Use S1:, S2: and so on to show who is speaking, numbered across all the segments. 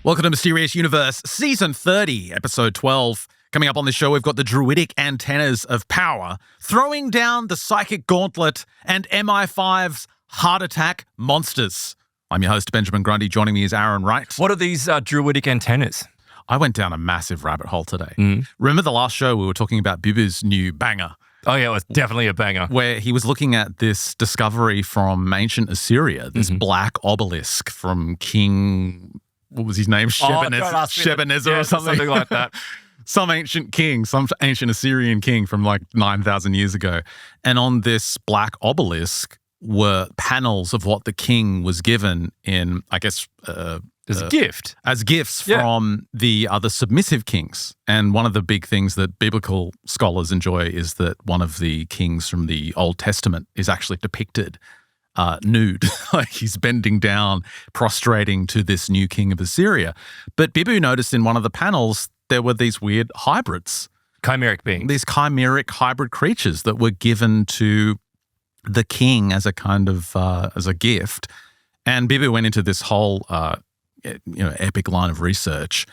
S1: Welcome to Mysterious Universe, Season 30, Episode 12. Coming up on this show, we've got the druidic antennas of power, throwing down the psychic gauntlet, and MI5's heart attack monsters. I'm your host, Benjamin Grundy. Joining me is Aaron Wright.
S2: What are these druidic antennas?
S1: I went down a massive rabbit hole today. Remember the last show we were talking about Bibu's new banger?
S2: Oh, yeah, it was definitely a banger.
S1: Where he was looking at this discovery from ancient Assyria, this black obelisk from King... What was his name? Shebenezar or something
S2: like that.
S1: Some ancient king, some ancient Assyrian king from like 9,000 years ago. And on this black obelisk were panels of what the king was given in, I guess...
S2: as a gift.
S1: As gifts from the other submissive kings. And one of the big things that biblical scholars enjoy is that one of the kings from the Old Testament is actually depicted nude, like he's bending down, prostrating to this new king of Assyria. But Bibu noticed in one of the panels there were these weird hybrids.
S2: Chimeric beings.
S1: These chimeric hybrid creatures that were given to the king as a kind of, as a gift. And Bibu went into this whole, epic line of research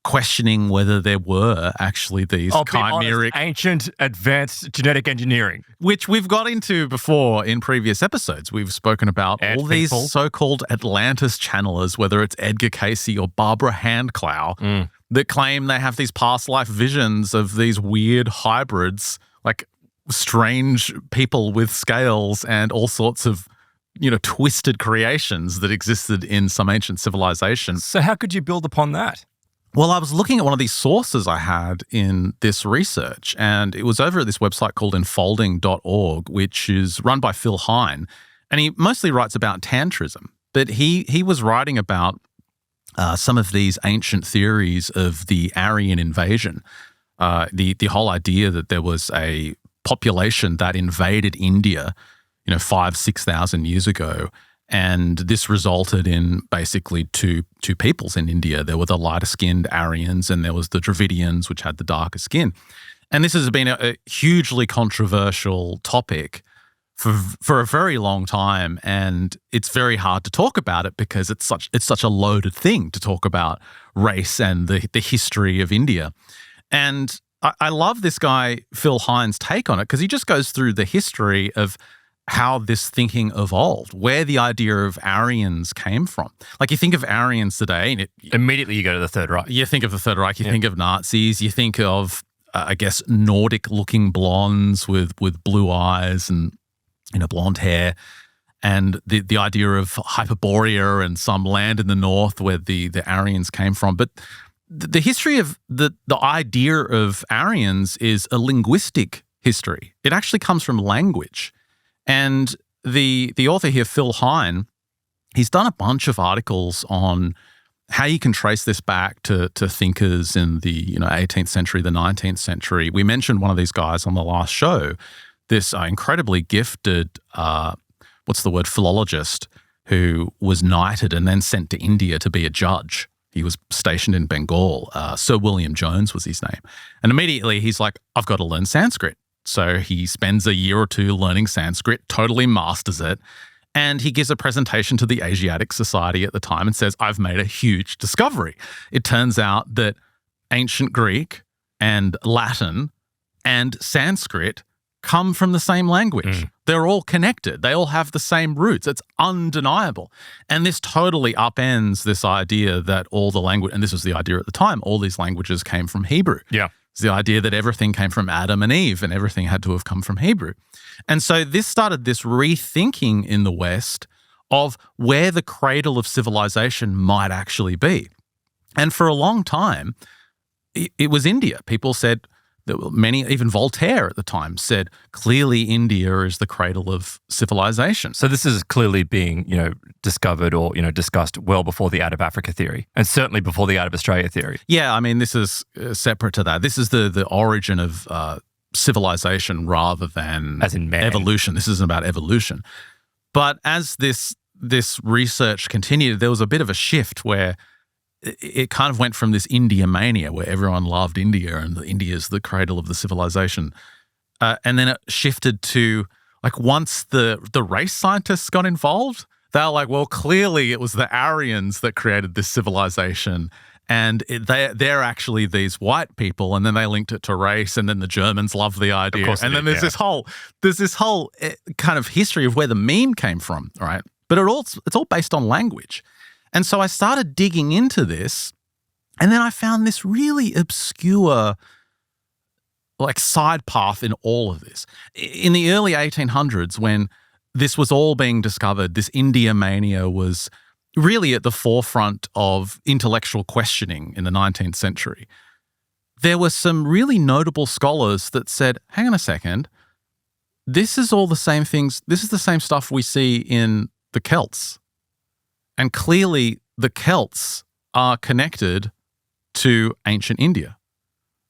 S1: questioning whether there were actually these chimeric...
S2: ancient advanced genetic engineering.
S1: Which we've got into before in previous episodes. We've spoken about all these so-called Atlantis channelers, whether it's Edgar Cayce or Barbara Handclough, that claim they have these past life visions of these weird hybrids, like strange people with scales and all sorts of twisted creations that existed in some ancient civilization.
S2: So how could you build upon that?
S1: Well, I was looking at one of these sources I had in this research, and it was over at this website called enfolding.org, which is run by Phil Hine, and he mostly writes about tantrism. But he was writing about some of these ancient theories of the Aryan invasion, the whole idea that there was a population that invaded India, 5,000-6,000 years ago. And this resulted in basically two peoples in India. There were the lighter-skinned Aryans and there was the Dravidians, which had the darker skin. And this has been a hugely controversial topic for a very long time, and it's very hard to talk about it because it's such a loaded thing to talk about race and the history of India. And I love this guy, Phil Hine's take on it, because he just goes through the history of how this thinking evolved, where the idea of Aryans came from. Like you think of Aryans today, and
S2: immediately you go to the Third Reich.
S1: You think of the Third Reich, you think of Nazis, you think of, Nordic-looking blondes with blue eyes and blonde hair, and the idea of Hyperborea and some land in the north where the Aryans came from. But the history of the idea of Aryans is a linguistic history. It actually comes from language. And the author here, Phil Hine, he's done a bunch of articles on how you can trace this back to thinkers in the 18th century, the 19th century. We mentioned one of these guys on the last show, this incredibly gifted, philologist who was knighted and then sent to India to be a judge. He was stationed in Bengal. Sir William Jones was his name. And immediately he's like, I've got to learn Sanskrit. So he spends a year or two learning Sanskrit, totally masters it, and he gives a presentation to the Asiatic Society at the time and says, I've made a huge discovery. It turns out that ancient Greek and Latin and Sanskrit come from the same language. They're all connected. They all have the same roots. It's undeniable. And this totally upends this idea that all the language, and this was the idea at the time, all these languages came from Hebrew.
S2: Yeah.
S1: It's the idea that everything came from Adam and Eve and everything had to have come from Hebrew. And so this started this rethinking in the West of where the cradle of civilization might actually be. And for a long time, it was India. People said, that many, even Voltaire at the time said, clearly India is the cradle of civilization.
S2: So this is clearly being, discovered or, discussed well before the out of Africa theory, and certainly before the out of Australia theory.
S1: Yeah, I mean, this is separate to that. This is the origin of civilization rather than
S2: as in man.
S1: Evolution. This isn't about evolution. But as this research continued, there was a bit of a shift where it kind of went from this India mania where everyone loved India and India is the cradle of the civilization. And then it shifted to, like, once the race scientists got involved, They were like, well, clearly it was the Aryans that created this civilization, and they're actually these white people, and then they linked it to race, and then the Germans loved the idea.
S2: Of course
S1: and then
S2: they
S1: there's
S2: did,
S1: this whole kind of history of where the meme came from, right? But it's all based on language. And so I started digging into this, and then I found this really obscure like side path in all of this. In the early 1800s, when this was all being discovered, this India mania was really at the forefront of intellectual questioning in the 19th century. There were some really notable scholars that said, hang on a second, this is all the same things, this is the same stuff we see in the Celts. And clearly the Celts are connected to ancient India.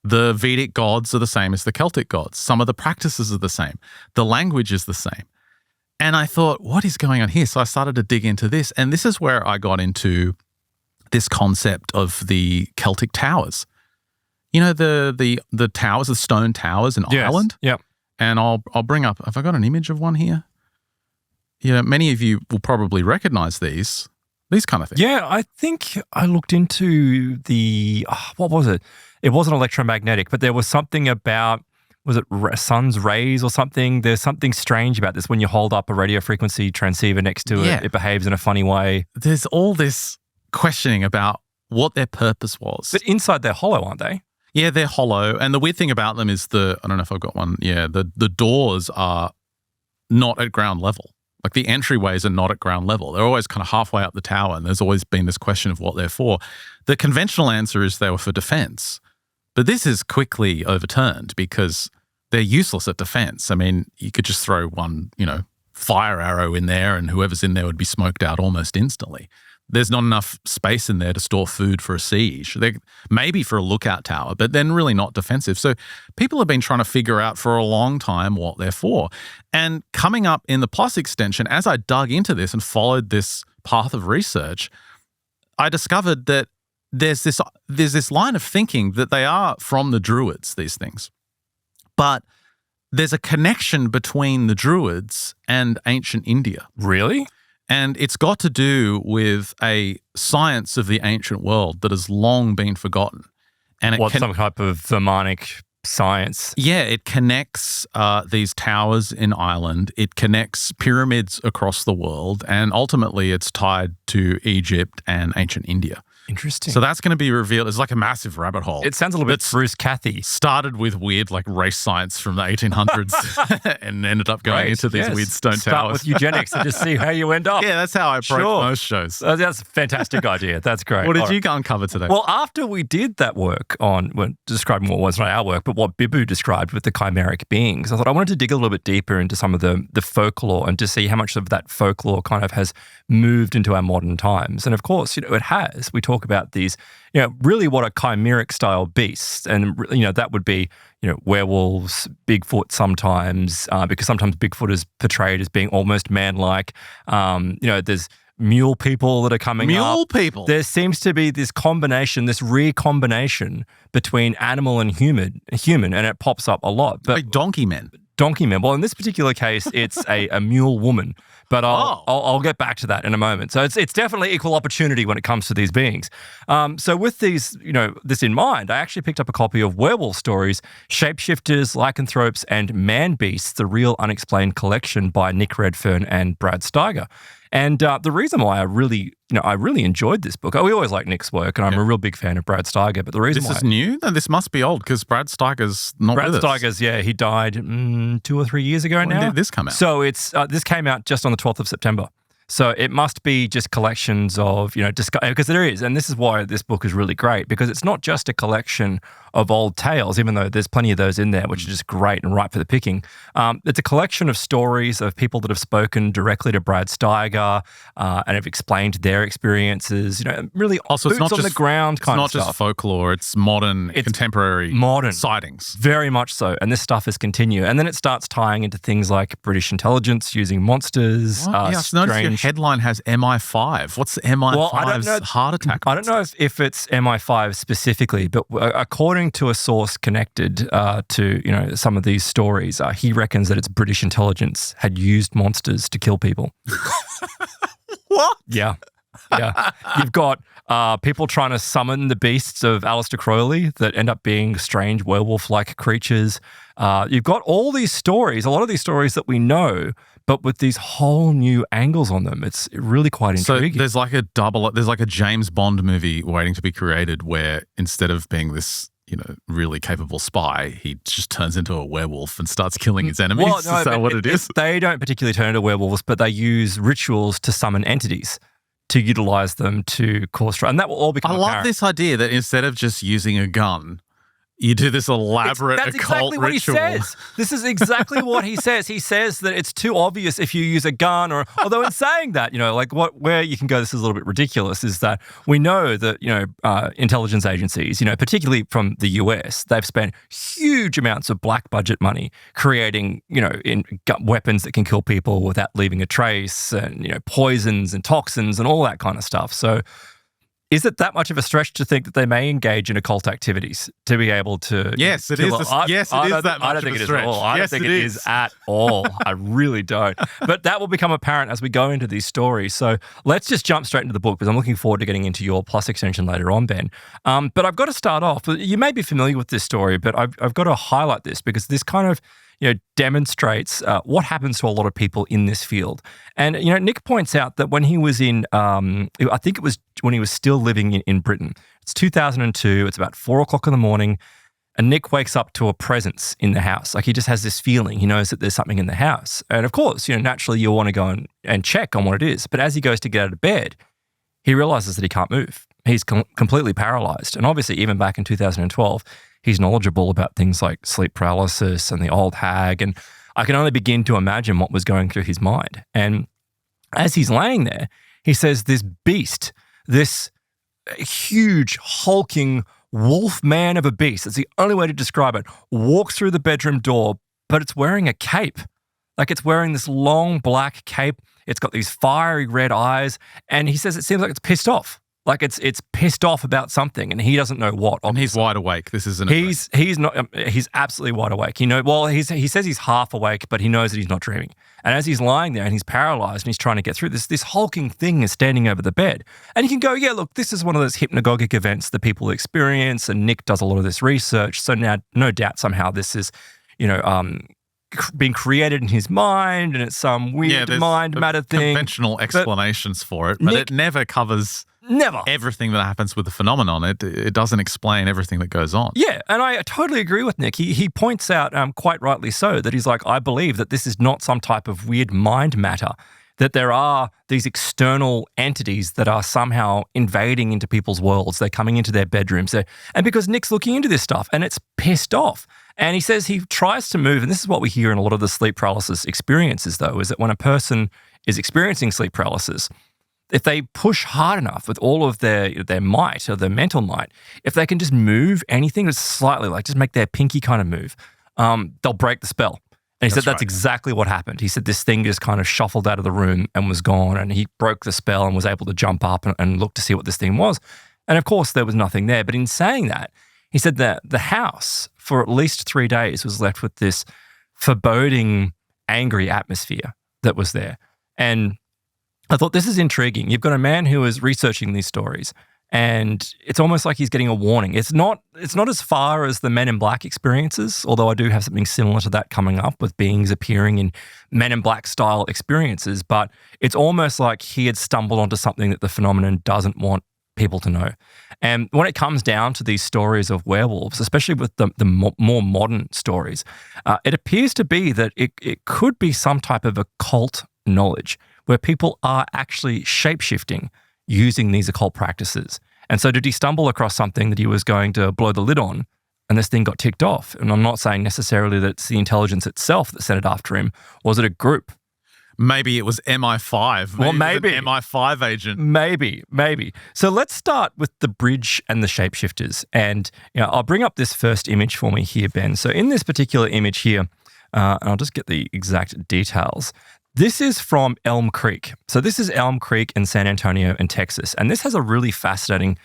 S1: The Vedic gods are the same as the Celtic gods. Some of the practices are the same. The language is the same. And I thought, what is going on here? So I started to dig into this. And this is where I got into this concept of the Celtic towers. You know, the towers, the stone towers in Ireland?
S2: Yep.
S1: And I'll bring up, have I got an image of one here? You know, many of you will probably recognize these kind of things.
S2: Yeah, I think I looked into what was it? It wasn't electromagnetic, but there was something about, was it sun's rays or something? There's something strange about this. When you hold up a radio frequency transceiver next to it, it behaves in a funny way.
S1: There's all this questioning about what their purpose was.
S2: But inside they're hollow, aren't they?
S1: Yeah, they're hollow. And the weird thing about them is I don't know if I've got one. Yeah, the doors are not at ground level. Like the entryways are not at ground level. They're always kind of halfway up the tower, and there's always been this question of what they're for. The conventional answer is they were for defense. But this is quickly overturned because they're useless at defense. I mean, you could just throw one, fire arrow in there and whoever's in there would be smoked out almost instantly. There's not enough space in there to store food for a siege. They maybe for a lookout tower, but then really not defensive. So people have been trying to figure out for a long time what they're for. And coming up in the plus extension, as I dug into this and followed this path of research, I discovered that there's this line of thinking that they are from the Druids, these things. But there's a connection between the Druids and ancient India.
S2: Really?
S1: And it's got to do with a science of the ancient world that has long been forgotten. And
S2: some type of Germanic science?
S1: Yeah, it connects these towers in Ireland. It connects pyramids across the world. And ultimately, it's tied to Egypt and ancient India.
S2: Interesting.
S1: So that's going to be revealed. It's like a massive rabbit hole.
S2: It sounds a little bit Bruce Cathy.
S1: Started with weird like race science from the 1800s and ended up going into these weird stone towers.
S2: Start with eugenics and just see how you end up.
S1: Yeah, that's how I approach most shows.
S2: That's a fantastic idea. That's great.
S1: What did you uncover today?
S2: Well, after we did that work on describing what was not our work, but what Bibu described with the chimeric beings, I thought I wanted to dig a little bit deeper into some of the folklore and to see how much of that folklore kind of has moved into our modern times. And of course, it has. We talk about these, really what are chimeric style beasts. And, that would be, werewolves, Bigfoot sometimes, because sometimes Bigfoot is portrayed as being almost man-like. There's mule people that are coming up.
S1: Mule people?
S2: There seems to be this combination, this recombination between animal and human, and it pops up a lot. But
S1: like donkey men.
S2: Donkey men. Well, in this particular case, it's a mule woman. But I'll get back to that in a moment. So it's definitely equal opportunity when it comes to these beings. So with these, this in mind, I actually picked up a copy of Werewolf Stories, Shapeshifters, Lycanthropes, and Man Beasts, The Real Unexplained Collection by Nick Redfern and Brad Steiger. And the reason why I really enjoyed this book, we always like Nick's work, and I'm a real big fan of Brad Steiger, but the reason
S1: This is new? No, this must be old, because Brad Steiger's not with us.
S2: Brad Steiger's, he died 2 or 3 years ago now.
S1: When did this come out?
S2: So this came out just on the 12th of September. So it must be just collections of, because there is, and this is why this book is really great, because it's not just a collection of old tales, even though there's plenty of those in there, which are just great and ripe for the picking. It's a collection of stories of people that have spoken directly to Brad Steiger and have explained their experiences, really
S1: also,
S2: boots on the ground kind of stuff.
S1: It's not just folklore, it's contemporary sightings.
S2: Very much so. And this stuff is continue. And then it starts tying into things like British intelligence using monsters,
S1: strange headline has MI5. What's MI5's heart attack?
S2: I don't know if it's MI5 specifically, but according to a source connected to some of these stories, he reckons that it's British intelligence had used monsters to kill people.
S1: What?
S2: Yeah. Yeah. You've got people trying to summon the beasts of Aleister Crowley that end up being strange werewolf-like creatures. You've got all these stories, a lot of these stories that we know, but with these whole new angles on them. It's really quite intriguing.
S1: So there's like a James Bond movie waiting to be created where instead of being this, really capable spy, he just turns into a werewolf and starts killing his enemies.
S2: Well, no,
S1: is that what it is?
S2: They don't particularly turn into werewolves, but they use rituals to summon entities, to utilize them to cause trouble. And that will all become apparent.
S1: I love this idea that instead of just using a gun, you do this elaborate
S2: That's
S1: occult
S2: exactly what
S1: ritual.
S2: He says. This is exactly what he says. He says that it's too obvious if you use a gun, although in saying that, where you can go, this is a little bit ridiculous, is that we know that, intelligence agencies, particularly from the US, they've spent huge amounts of black budget money creating, weapons that can kill people without leaving a trace and, poisons and toxins and all that kind of stuff. So, is it that much of a stretch to think that they may engage in occult activities to be able to?
S1: Yes, it is. Yes, it is that much of a stretch.
S2: I don't think it is at all. I don't think it is at all. I really don't. But that will become apparent as we go into these stories. So let's just jump straight into the book because I'm looking forward to getting into your plus extension later on, Ben. But I've got to start off. You may be familiar with this story, but I've got to highlight this because this kind of demonstrates what happens to a lot of people in this field. And, Nick points out that when he was in, I think it was when he was still living in Britain, it's 2002, it's about 4 o'clock in the morning, and Nick wakes up to a presence in the house. Like he just has this feeling, he knows that there's something in the house. And of course, naturally you'll want to go and check on what it is. But as he goes to get out of bed, he realizes that he can't move. He's completely paralyzed. And obviously, even back in 2012, he's knowledgeable about things like sleep paralysis and the old hag. And I can only begin to imagine what was going through his mind. And as he's laying there, he says this beast, this huge, hulking wolf man of a beast, that's the only way to describe it, walks through the bedroom door, but it's wearing a cape. Like it's wearing this long black cape. It's got these fiery red eyes. And he says it seems like it's pissed off. Like it's pissed off about something, and he doesn't know what. Obviously.
S1: And he's wide awake. This isn't.
S2: He's not. He's absolutely wide awake. He says he's half awake, but he knows that he's not dreaming. And as he's lying there and he's paralyzed and he's trying to get through this hulking thing is standing over the bed. And you can go, yeah, look, this is one of those hypnagogic events that people experience, and Nick does a lot of this research. So now, no doubt, somehow this is, being created in his mind, and it's some weird mind matter thing.
S1: Conventional explanations for it, but Nick, it never covers.
S2: Never.
S1: Everything that happens with the phenomenon. It doesn't explain everything that goes on.
S2: Yeah, and I totally agree with Nick. He points out, quite rightly so, that he's like, I believe that this is not some type of weird mind matter, that there are these external entities that are somehow invading into people's worlds. They're coming into their bedrooms. And because Nick's looking into this stuff, and it's pissed off. And he says he tries to move, and this is what we hear in a lot of the sleep paralysis experiences, though, is that when a person is experiencing sleep paralysis, if they push hard enough with all of their might or their mental might, if they can just move anything just slightly, like just make their pinky kind of move, they'll break the spell. And he said that's exactly what happened. He said this thing just kind of shuffled out of the room and was gone, and he broke the spell and was able to jump up and look to see what this thing was. And of course, there was nothing there. But in saying that, he said that the house for at least 3 days was left with this foreboding, angry atmosphere that was there. And I thought, this is intriguing. You've got a man who is researching these stories, and it's almost like he's getting a warning. It's not as far as the Men in Black experiences, although I do have something similar to that coming up with beings appearing in Men in Black style experiences, but it's almost like he had stumbled onto something that the phenomenon doesn't want people to know. And when it comes down to these stories of werewolves, especially with the more modern stories, it appears to be that it could be some type of occult knowledge where people are actually shapeshifting using these occult practices. And so did he stumble across something that he was going to blow the lid on, and this thing got ticked off? And I'm not saying necessarily that it's the intelligence itself that sent it after him. Was it a group?
S1: Maybe it was MI5.
S2: Maybe
S1: an MI5 agent.
S2: Maybe. So let's start with the bridge and the shapeshifters. And I'll bring up this first image for me here, Ben. So in this particular image here, and I'll just get the exact details. This is from Elm Creek. So this is Elm Creek in San Antonio in Texas. And this has a really fascinating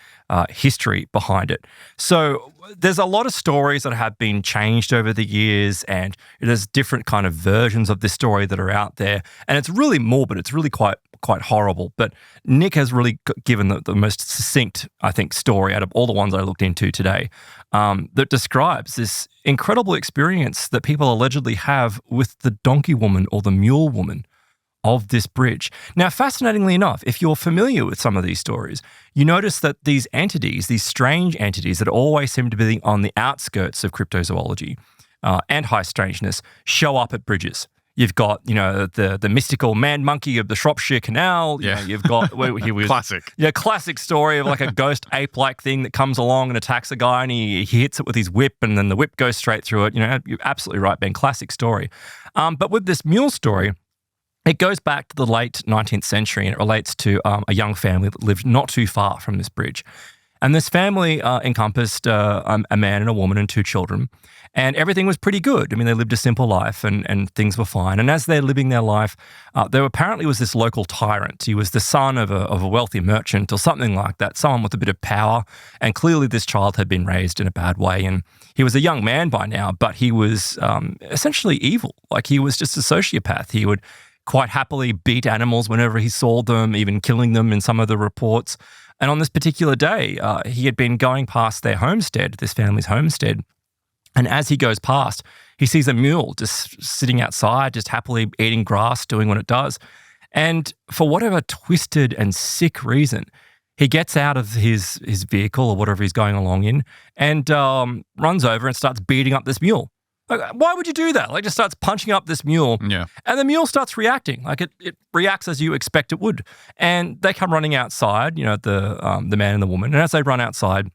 S2: history behind it. So there's a lot of stories that have been changed over the years, and there's different kind of versions of this story that are out there. And it's really morbid. It's really quite horrible. But Nick has really given the most succinct, I think, story out of all the ones I looked into today that describes this incredible experience that people allegedly have with the donkey woman or the mule woman of this bridge. Now, fascinatingly enough, if you're familiar with some of these stories, you notice that these entities, these strange entities that always seem to be on the outskirts of cryptozoology and high strangeness, show up at bridges. You've got, the mystical man-monkey of the Shropshire Canal. You've got
S1: classic.
S2: Yeah, classic story of like a ghost ape-like thing that comes along and attacks a guy, and he hits it with his whip, and then the whip goes straight through it. You're absolutely right, Ben. Classic story. But with this mule story, it goes back to the late 19th century, and it relates to a young family that lived not too far from this bridge. And this family encompassed a man and a woman and 2 children, and everything was pretty good. I mean, they lived a simple life, and things were fine. And as they're living their life, there apparently was this local tyrant. He was the son of a wealthy merchant or something like that, someone with a bit of power. And clearly this child had been raised in a bad way, and he was a young man by now, but he was essentially evil. Like, he was just a sociopath. He would quite happily beat animals whenever he saw them, even killing them in some of the reports. And on this particular day, he had been going past their homestead, this family's homestead. And as he goes past, he sees a mule just sitting outside, just happily eating grass, doing what it does. And for whatever twisted and sick reason, he gets out of his vehicle or whatever he's going along in and runs over and starts beating up this mule. Like, why would you do that? Like, just starts punching up this mule.
S1: Yeah.
S2: And the mule starts reacting. Like, it reacts as you expect it would. And they come running outside, the man and the woman. And as they run outside,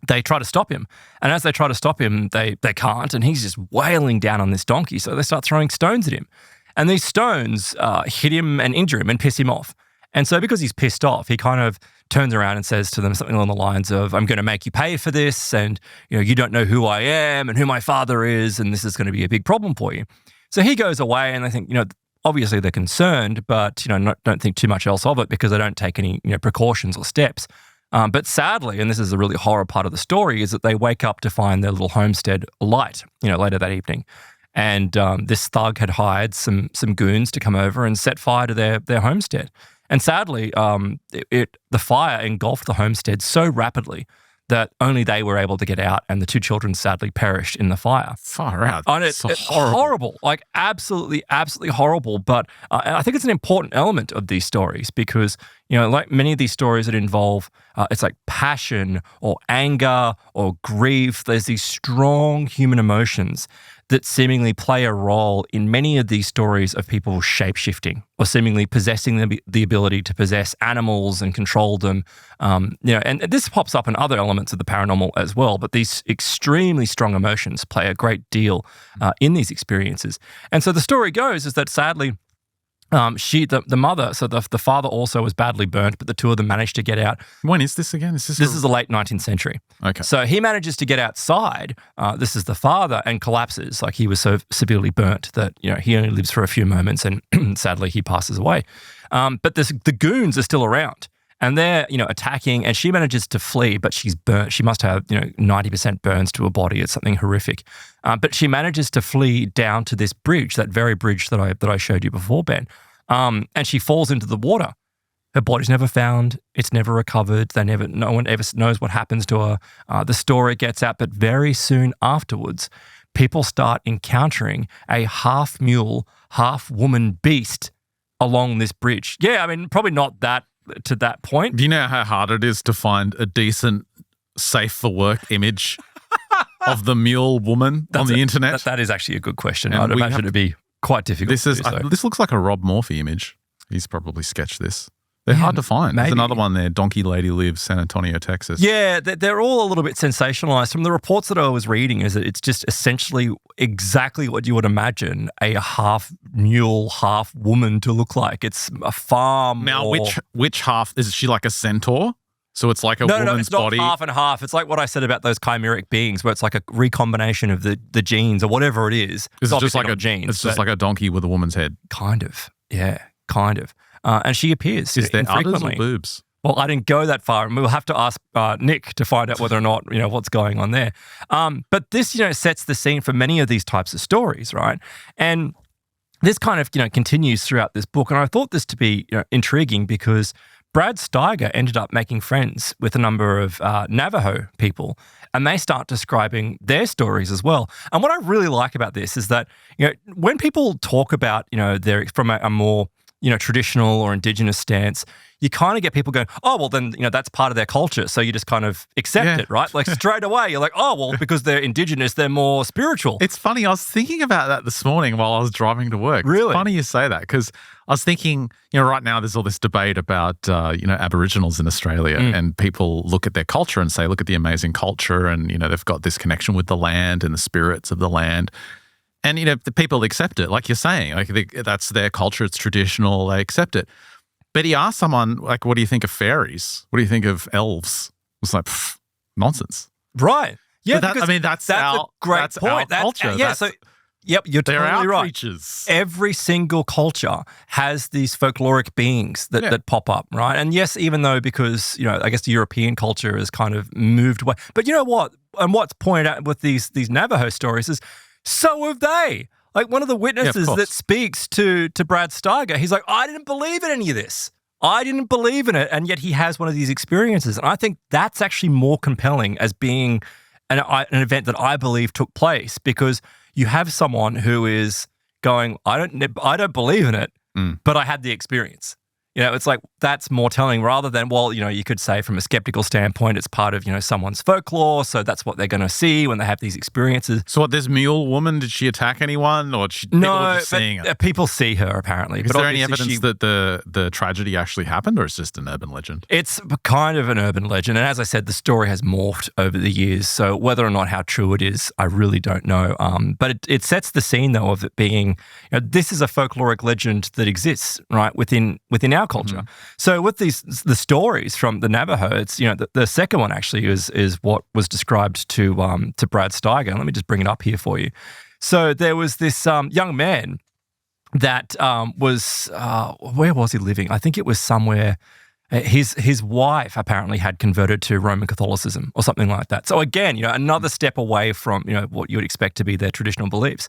S2: they try to stop him. And as they try to stop him, they can't. And he's just wailing down on this donkey. So they start throwing stones at him. And these stones hit him and injure him and piss him off. And so because he's pissed off, he kind of turns around and says to them something along the lines of, I'm going to make you pay for this, and you don't know who I am and who my father is, and this is going to be a big problem for you. So he goes away, and they think, obviously they're concerned, but don't think too much else of it because they don't take any precautions or steps. But sadly, and this is a really horror part of the story, is that they wake up to find their little homestead alight, later that evening. And this thug had hired some goons to come over and set fire to their homestead. And sadly, the fire engulfed the homestead so rapidly that only they were able to get out, and the 2 children sadly perished in the fire.
S1: Far out.
S2: And it's horrible, like absolutely, absolutely horrible. But I think it's an important element of these stories because, like many of these stories that involve, it's like passion or anger or grief, there's these strong human emotions that seemingly play a role in many of these stories of people shape-shifting or seemingly possessing the ability to possess animals and control them. And this pops up in other elements of the paranormal as well, but these extremely strong emotions play a great deal in these experiences. And so the story goes is that sadly, the mother, so the father also was badly burnt, but the 2 of them managed to get out.
S1: When is this again?
S2: This is the late 19th century.
S1: Okay.
S2: So he manages to get outside. This is the father, and collapses. Like, he was so severely burnt that he only lives for a few moments, and sadly he passes away. But the goons are still around. And they're, attacking, and she manages to flee, but she's burnt. She must have, 90% burns to her body. It's something horrific. But she manages to flee down to this bridge, that very bridge that I showed you before, Ben. And she falls into the water. Her body's never found. It's never recovered. No one ever knows what happens to her. The story gets out, but very soon afterwards, people start encountering a half mule, half woman beast along this bridge. Yeah, I mean, probably not that to that point.
S1: Do you know how hard it is to find a decent, safe for work image of the mule woman on the internet?
S2: That is actually a good question. I'd imagine it'd be quite difficult.
S1: This looks like a Rob Morphy image. He's probably sketched this. They're hard to find. Maybe. There's another one there, Donkey Lady Lives, San Antonio, Texas.
S2: Yeah, they're all a little bit sensationalized. From the reports that I was reading, is that it's just essentially exactly what you would imagine a half mule, half woman to look like. It's a farm.
S1: Now, which half? Is she like a centaur? So it's like a woman's body?
S2: No, it's not half and half. It's like what I said about those chimeric beings, where it's like a recombination of the genes or whatever it is.
S1: It's just like a donkey with a woman's head.
S2: Kind of. Yeah, kind of. And she appears
S1: Is there udders
S2: infrequently.
S1: or boobs?
S2: Well, I didn't go that far, and we'll have to ask Nick to find out whether or not, what's going on there. But this, sets the scene for many of these types of stories, right? And this kind of, continues throughout this book. And I thought this to be intriguing because Brad Steiger ended up making friends with a number of Navajo people, and they start describing their stories as well. And what I really like about this is that, when people talk about, they're from a more, traditional or indigenous stance, you kind of get people going, oh, well, then, that's part of their culture. So you just kind of accept it, right? Like straight away, you're like, oh, well, because they're indigenous, they're more spiritual.
S1: It's funny. I was thinking about that this morning while I was driving to work.
S2: Really?
S1: It's funny you say that because I was thinking, right now there's all this debate about, Aboriginals in Australia and people look at their culture and say, look at the amazing culture and, they've got this connection with the land and the spirits of the land. And, the people accept it, like you're saying. Like that's their culture. It's traditional. They accept it. But he asked someone, like, what do you think of fairies? What do you think of elves? It was like, nonsense.
S2: Right. Yeah,
S1: that's
S2: a great point.
S1: Our culture.
S2: Yep, you're totally right.
S1: Creatures.
S2: Every single culture has these folkloric beings that pop up, right? And yes, even though because, I guess the European culture has kind of moved away. But you know what? And what's pointed out with these Navajo stories is so have they. Like one of the witnesses that speaks to Brad Steiger, he's like, I didn't believe in any of this. I didn't believe in it. And yet he has one of these experiences. And I think that's actually more compelling as being an event that I believe took place because you have someone who is going, I don't believe in it, but I had the experience. It's like that's more telling rather than, well, you could say from a skeptical standpoint, it's part of, someone's folklore. So that's what they're going to see when they have these experiences.
S1: So what, this mule woman, did she attack anyone or people are just seeing it?
S2: People see her apparently.
S1: Is there any evidence that the tragedy actually happened or it's just an urban legend?
S2: It's kind of an urban legend. And as I said, the story has morphed over the years. So whether or not how true it is, I really don't know. But it sets the scene though of it being, this is a folkloric legend that exists, right, within our culture. So with the stories from the Navajo, it's the second one actually is what was described to Brad Steiger. Let me just bring it up here for you. So there was this young man that was where was he living? I think it was somewhere. His wife apparently had converted to Roman Catholicism or something like that. So again, another step away from what you would expect to be their traditional beliefs.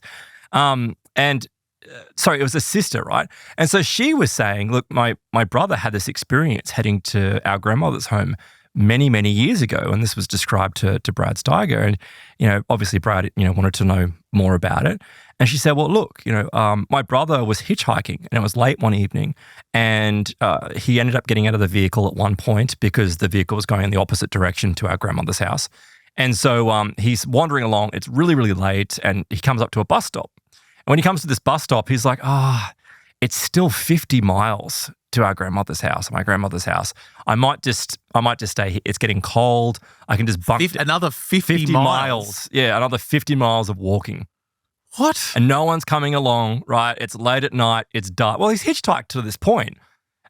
S2: Sorry, it was a sister, right? And so she was saying, look, my brother had this experience heading to our grandmother's home many, many years ago. And this was described to Brad Steiger. And, obviously Brad, wanted to know more about it. And she said, well, look, my brother was hitchhiking and it was late one evening and he ended up getting out of the vehicle at one point because the vehicle was going in the opposite direction to our grandmother's house. And so he's wandering along. It's really, really late and he comes up to a bus stop. And when he comes to this bus stop, he's like, it's still 50 miles to our grandmother's house, my grandmother's house. I might just stay here. It's getting cold. I can just bunk
S1: another 50 miles.
S2: Yeah, another 50 miles of walking.
S1: What?
S2: And no one's coming along, right? It's late at night. It's dark. Well, he's hitchhiked to this point.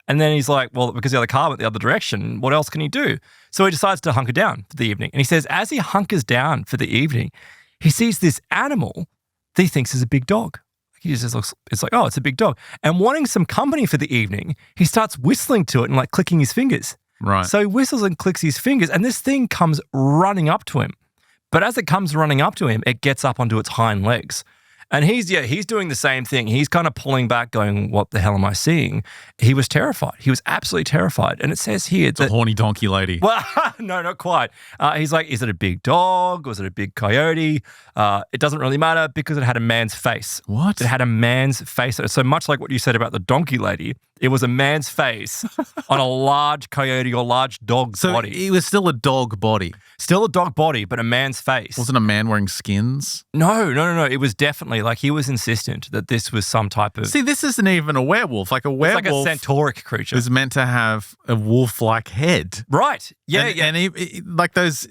S2: And then he's like, well, because the other car went the other direction, what else can he do? So he decides to hunker down for the evening. And he says, as he hunkers down for the evening, he sees this animal that he thinks is a big dog. He just looks, it's like, oh, it's a big dog. And wanting some company for the evening, he starts whistling to it and like clicking his fingers.
S1: Right.
S2: So he whistles and clicks his fingers and this thing comes running up to him. But as it comes running up to him, it gets up onto its hind legs. And he's doing the same thing. He's kind of pulling back going, what the hell am I seeing? He was terrified. He was absolutely terrified. And it says here
S1: it's a horny donkey lady.
S2: Well, no, not quite. He's like, is it a big dog? Was it a big coyote? It doesn't really matter because it had a man's face.
S1: What?
S2: It had a man's face. So much like what you said about the donkey lady, it was a man's face on a large coyote or large dog's body.
S1: So it was still a dog body.
S2: Still a dog body, but a man's face.
S1: Wasn't a man wearing skins?
S2: No. It was definitely like he was insistent that this was some type of.
S1: See, this isn't even a werewolf. Like a werewolf,
S2: it's like a centauric creature.
S1: Is meant to have a wolf-like head,
S2: right? Yeah,
S1: and like those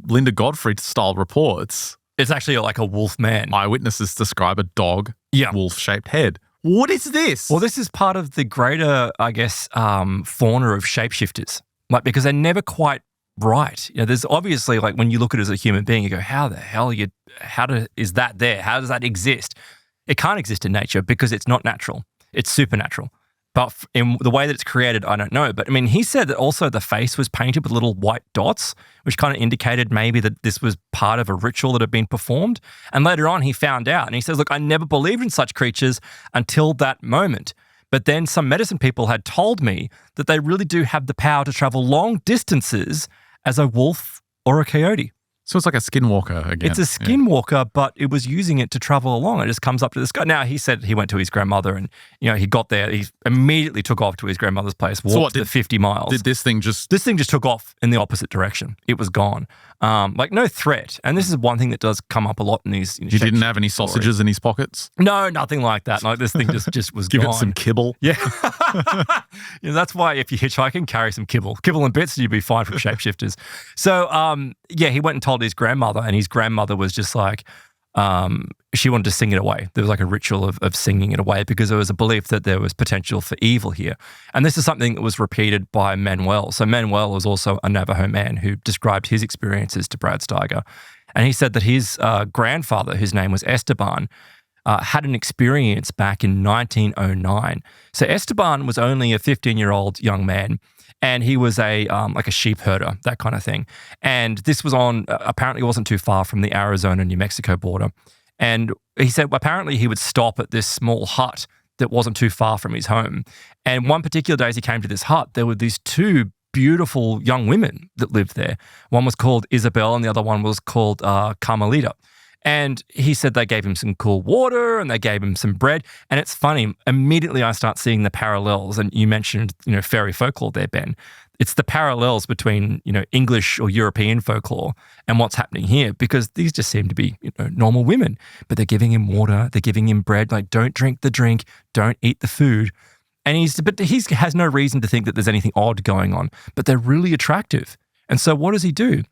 S1: Linda Godfrey style reports.
S2: It's actually like a wolf man.
S1: Eyewitnesses describe a dog, wolf-shaped head. What is this?
S2: Well, this is part of the greater, I guess, fauna of shapeshifters, like because they're never quite right. There's obviously like when you look at it as a human being, you go, how the hell is that there? How does that exist? It can't exist in nature because it's not natural. It's supernatural. But in the way that it's created, I don't know. But I mean, he said that also the face was painted with little white dots, which kind of indicated maybe that this was part of a ritual that had been performed. And later on, he found out and he says, look, I never believed in such creatures until that moment. But then some medicine people had told me that they really do have the power to travel long distances as a wolf or a coyote.
S1: So it's like a skinwalker again.
S2: It's a skinwalker, but it was using it to travel along. It just comes up to this guy. Now, he said he went to his grandmother and, he got there. He immediately took off to his grandmother's place, walked the 50 miles.
S1: Did this thing just...
S2: This thing just took off in the opposite direction. It was gone. No threat. And this is one thing that does come up a lot in these...
S1: You didn't have any sausages in his pockets?
S2: No, nothing like that. Like this thing just was
S1: Give
S2: gone.
S1: Give it some kibble?
S2: Yeah. That's why if you hitchhiking, carry some kibble. Kibble and bits, you'd be fine from shapeshifters. So, he went and told his grandmother, and his grandmother was just like, she wanted to sing it away. There was like a ritual of singing it away because there was a belief that there was potential for evil here. And this is something that was repeated by Manuel. So Manuel was also a Navajo man who described his experiences to Brad Steiger. And he said that his grandfather, whose name was Esteban, had an experience back in 1909. So Esteban was only a 15-year-old young man, and he was like a sheep herder, that kind of thing. And this was on, apparently it wasn't too far from the Arizona-New Mexico border. And he said apparently he would stop at this small hut that wasn't too far from his home. And one particular day as he came to this hut, there were these two beautiful young women that lived there. One was called Isabel and the other one was called Carmelita. And he said they gave him some cool water and they gave him some bread. And it's funny, immediately I start seeing the parallels. And you mentioned, fairy folklore there, Ben. It's the parallels between, English or European folklore and what's happening here, because these just seem to be, normal women. But they're giving him water, they're giving him bread, like don't drink the drink, don't eat the food. And he has no reason to think that there's anything odd going on, but they're really attractive. And so what does he do?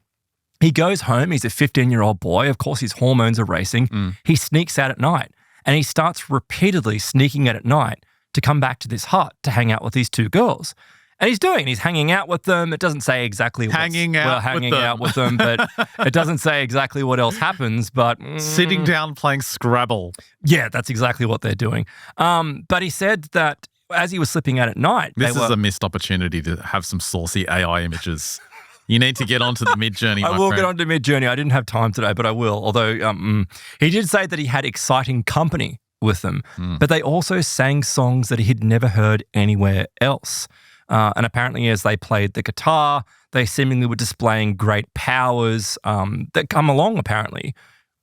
S2: He goes home, he's a 15-year-old boy, of course his hormones are racing, He sneaks out at night and he starts repeatedly sneaking out at night to come back to this hut to hang out with these two girls. And he's hanging out with them. It doesn't say exactly
S1: hanging out
S2: with them, but it doesn't say exactly what else happens, but...
S1: Sitting down playing Scrabble.
S2: Yeah, that's exactly what they're doing. But he said that as he was slipping out at night...
S1: This is a missed opportunity to have some saucy AI images. You need to get onto the Mid-Journey,
S2: I will get onto Mid-Journey. I didn't have time today, but I will. Although he did say that he had exciting company with them, but they also sang songs that he'd never heard anywhere else. And apparently as they played the guitar, they seemingly were displaying great powers that come along, apparently,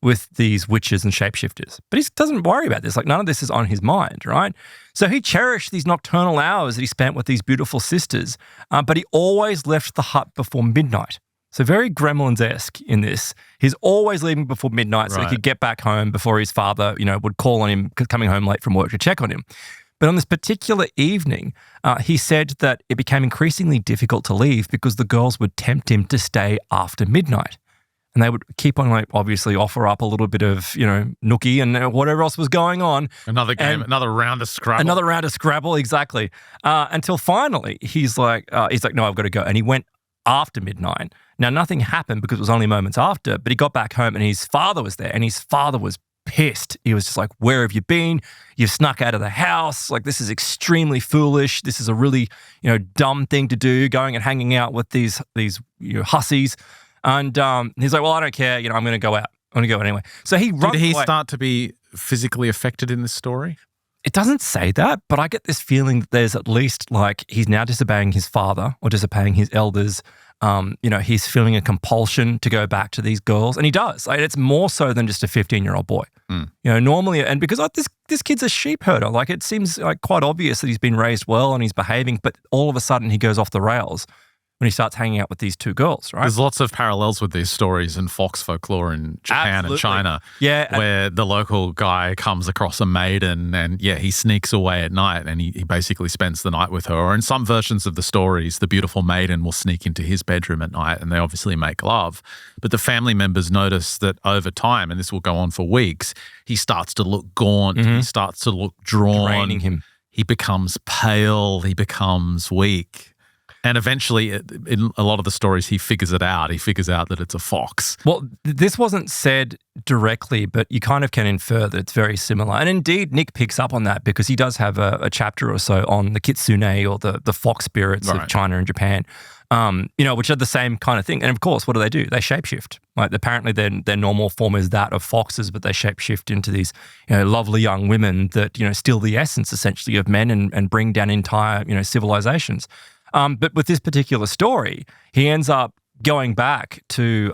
S2: with these witches and shapeshifters. But he doesn't worry about this. Like, none of this is on his mind, right? So he cherished these nocturnal hours that he spent with these beautiful sisters, but he always left the hut before midnight. So very Gremlins-esque in this. He's always leaving before midnight so he could get back home before his father, would call on him coming home late from work to check on him. But on this particular evening, he said that it became increasingly difficult to leave because the girls would tempt him to stay after midnight. And they would keep on, obviously offer up a little bit of, nookie and whatever else was going on.
S1: Another game, another round of Scrabble.
S2: Another round of Scrabble, exactly. Until finally, he's like, no, I've got to go. And he went after midnight. Now, nothing happened because it was only moments after, but he got back home and his father was there and his father was pissed. He was just like, where have you been? You've snuck out of the house. Like, this is extremely foolish. This is a really, dumb thing to do, going and hanging out with these hussies. And he's like, well, I don't care. I'm going to go out. I'm going to go anyway. So he runs
S1: Did he
S2: away.
S1: start to be physically affected in this story?
S2: It doesn't say that, but I get this feeling that there's at least he's now disobeying his father or disobeying his elders. He's feeling a compulsion to go back to these girls, and he does. It's more so than just a 15-year-old boy. Normally, and because this kid's a sheep herder, it seems quite obvious that he's been raised well and he's behaving, but all of a sudden he goes off the rails when he starts hanging out with these two girls, right?
S1: There's lots of parallels with these stories in fox folklore in Japan and China, where the local guy comes across a maiden and, he sneaks away at night and he basically spends the night with her. Or in some versions of the stories, the beautiful maiden will sneak into his bedroom at night and they obviously make love. But the family members notice that over time, and this will go on for weeks, he starts to look gaunt, he starts to look drawn.
S2: Draining him.
S1: He becomes pale, he becomes weak. And eventually, in a lot of the stories, he figures it out. He figures out that it's a fox.
S2: Well, this wasn't said directly, but you kind of can infer that it's very similar. And indeed, Nick picks up on that because he does have a chapter or so on the kitsune or the fox spirits of China and Japan, which are the same kind of thing. And of course, what do? They shapeshift. Like apparently their normal form is that of foxes, but they shapeshift into these lovely young women that steal the essence essentially of men and bring down entire civilizations. But with this particular story, he ends up going back to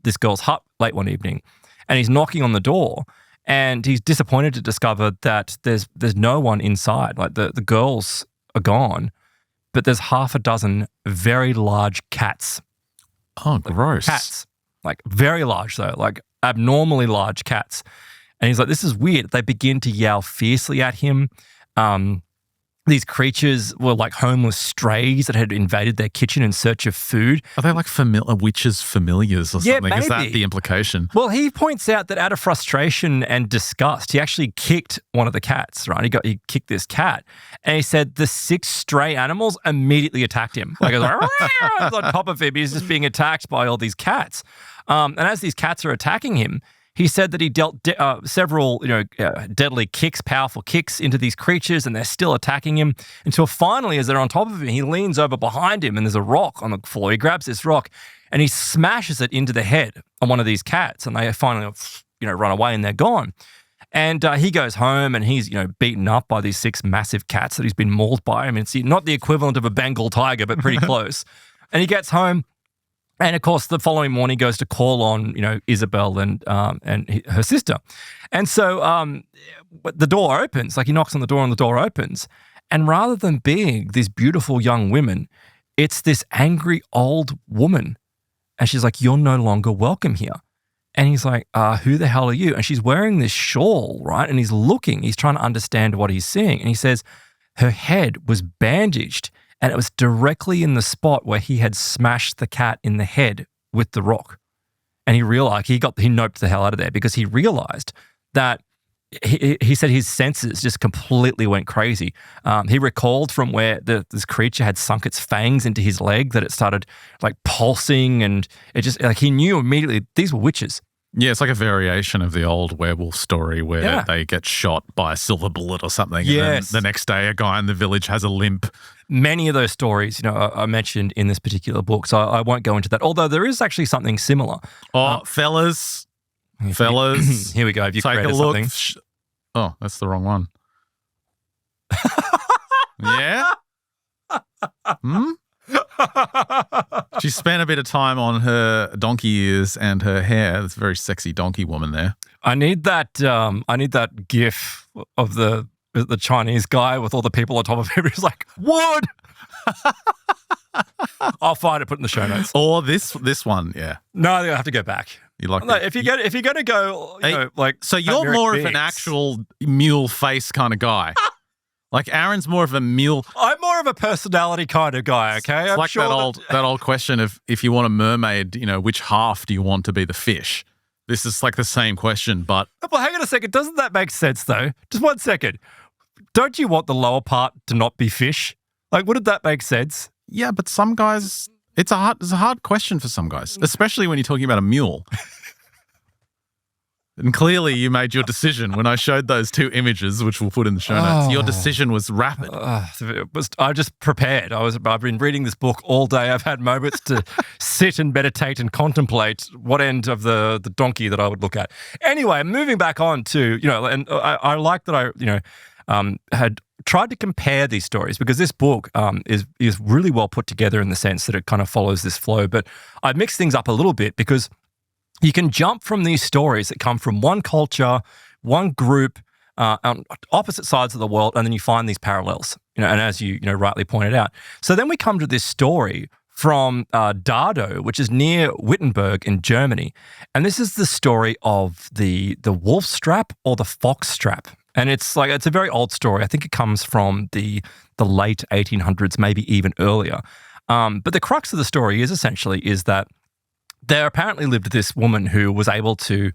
S2: this girl's hut late one evening, and he's knocking on the door, and he's disappointed to discover that there's no one inside. Like the girls are gone, but there's half a dozen very large cats.
S1: Oh, gross.
S2: Cats. Like very large though, like abnormally large cats. And he's like, this is weird. They begin to yell fiercely at him. These creatures were like homeless strays that had invaded their kitchen in search of food.
S1: Are they like witches' familiars or something?
S2: Maybe.
S1: Is that the implication?
S2: Well, he points out that out of frustration and disgust, he actually kicked one of the cats, right? He kicked this cat, and he said the 6 stray animals immediately attacked him. Like, it was like on top of him. He's just being attacked by all these cats. And as these cats are attacking him, he said that he dealt several, deadly kicks, powerful kicks into these creatures, and they're still attacking him until finally, as they're on top of him, he leans over behind him, and there's a rock on the floor. He grabs this rock, and he smashes it into the head of one of these cats, and they finally, run away, and they're gone. And he goes home, and he's, beaten up by these 6 massive cats that he's been mauled by. I mean, it's not the equivalent of a Bengal tiger, but pretty close. And he gets home. And of course, the following morning, he goes to call on, Isabel and her sister. And so the door opens, like he knocks on the door and the door opens. And rather than being these beautiful young women, it's this angry old woman. And she's like, you're no longer welcome here. And he's like, who the hell are you? And she's wearing this shawl, right? And he's trying to understand what he's seeing. And he says her head was bandaged, and it was directly in the spot where he had smashed the cat in the head with the rock. And he realized, he noped the hell out of there because he realized that he said his senses just completely went crazy. He recalled from where this creature had sunk its fangs into his leg that it started like pulsing, and it just like he knew immediately these were witches.
S1: Yeah, it's like a variation of the old werewolf story where they get shot by a silver bullet or something.
S2: Yes.
S1: And then the next day, a guy in the village has a limp.
S2: Many of those stories, are mentioned in this particular book, so I won't go into that. Although there is actually something similar.
S1: Fellas.
S2: Here we go. Have you
S1: take a
S2: created
S1: look.
S2: something?
S1: Oh, that's the wrong one. Yeah? She spent a bit of time on her donkey ears and her hair. That's a very sexy donkey woman there.
S2: I need that gif of the Chinese guy with all the people on top of him. He's like, wood! I'll find it, put it in the show notes.
S1: Or this one, yeah.
S2: No, I have to go back.
S1: You like
S2: no, if you're going to go,
S1: so you're more of an actual mule face kind of guy. Like Aaron's more of a mule.
S2: I'm more of a personality kind of guy. Okay,
S1: it's like sure that old question of if you want a mermaid, which half do you want to be the fish? This is like the same question, but
S2: well, hang on a second. Doesn't that make sense though? Just 1 second. Don't you want the lower part to not be fish? Like, wouldn't that make sense?
S1: Yeah, but some guys, it's a hard question for some guys, especially when you're talking about a mule. And clearly you made your decision when I showed those 2 images, which we'll put in the show notes. Your decision was rapid.
S2: I just prepared. I've been reading this book all day. I've had moments to sit and meditate and contemplate what end of the donkey that I would look at. Anyway, moving back on to, and I like that I, had tried to compare these stories because this book is really well put together in the sense that it kind of follows this flow. But I mixed things up a little bit because you can jump from these stories that come from one culture, one group, on opposite sides of the world, and then you find these parallels, and as you rightly pointed out. So then we come to this story from Dado, which is near Wittenberg in Germany. And this is the story of the wolf strap or the fox strap. And it's a very old story. I think it comes from the late 1800s, maybe even earlier. But the crux of the story is that there apparently lived this woman who was able to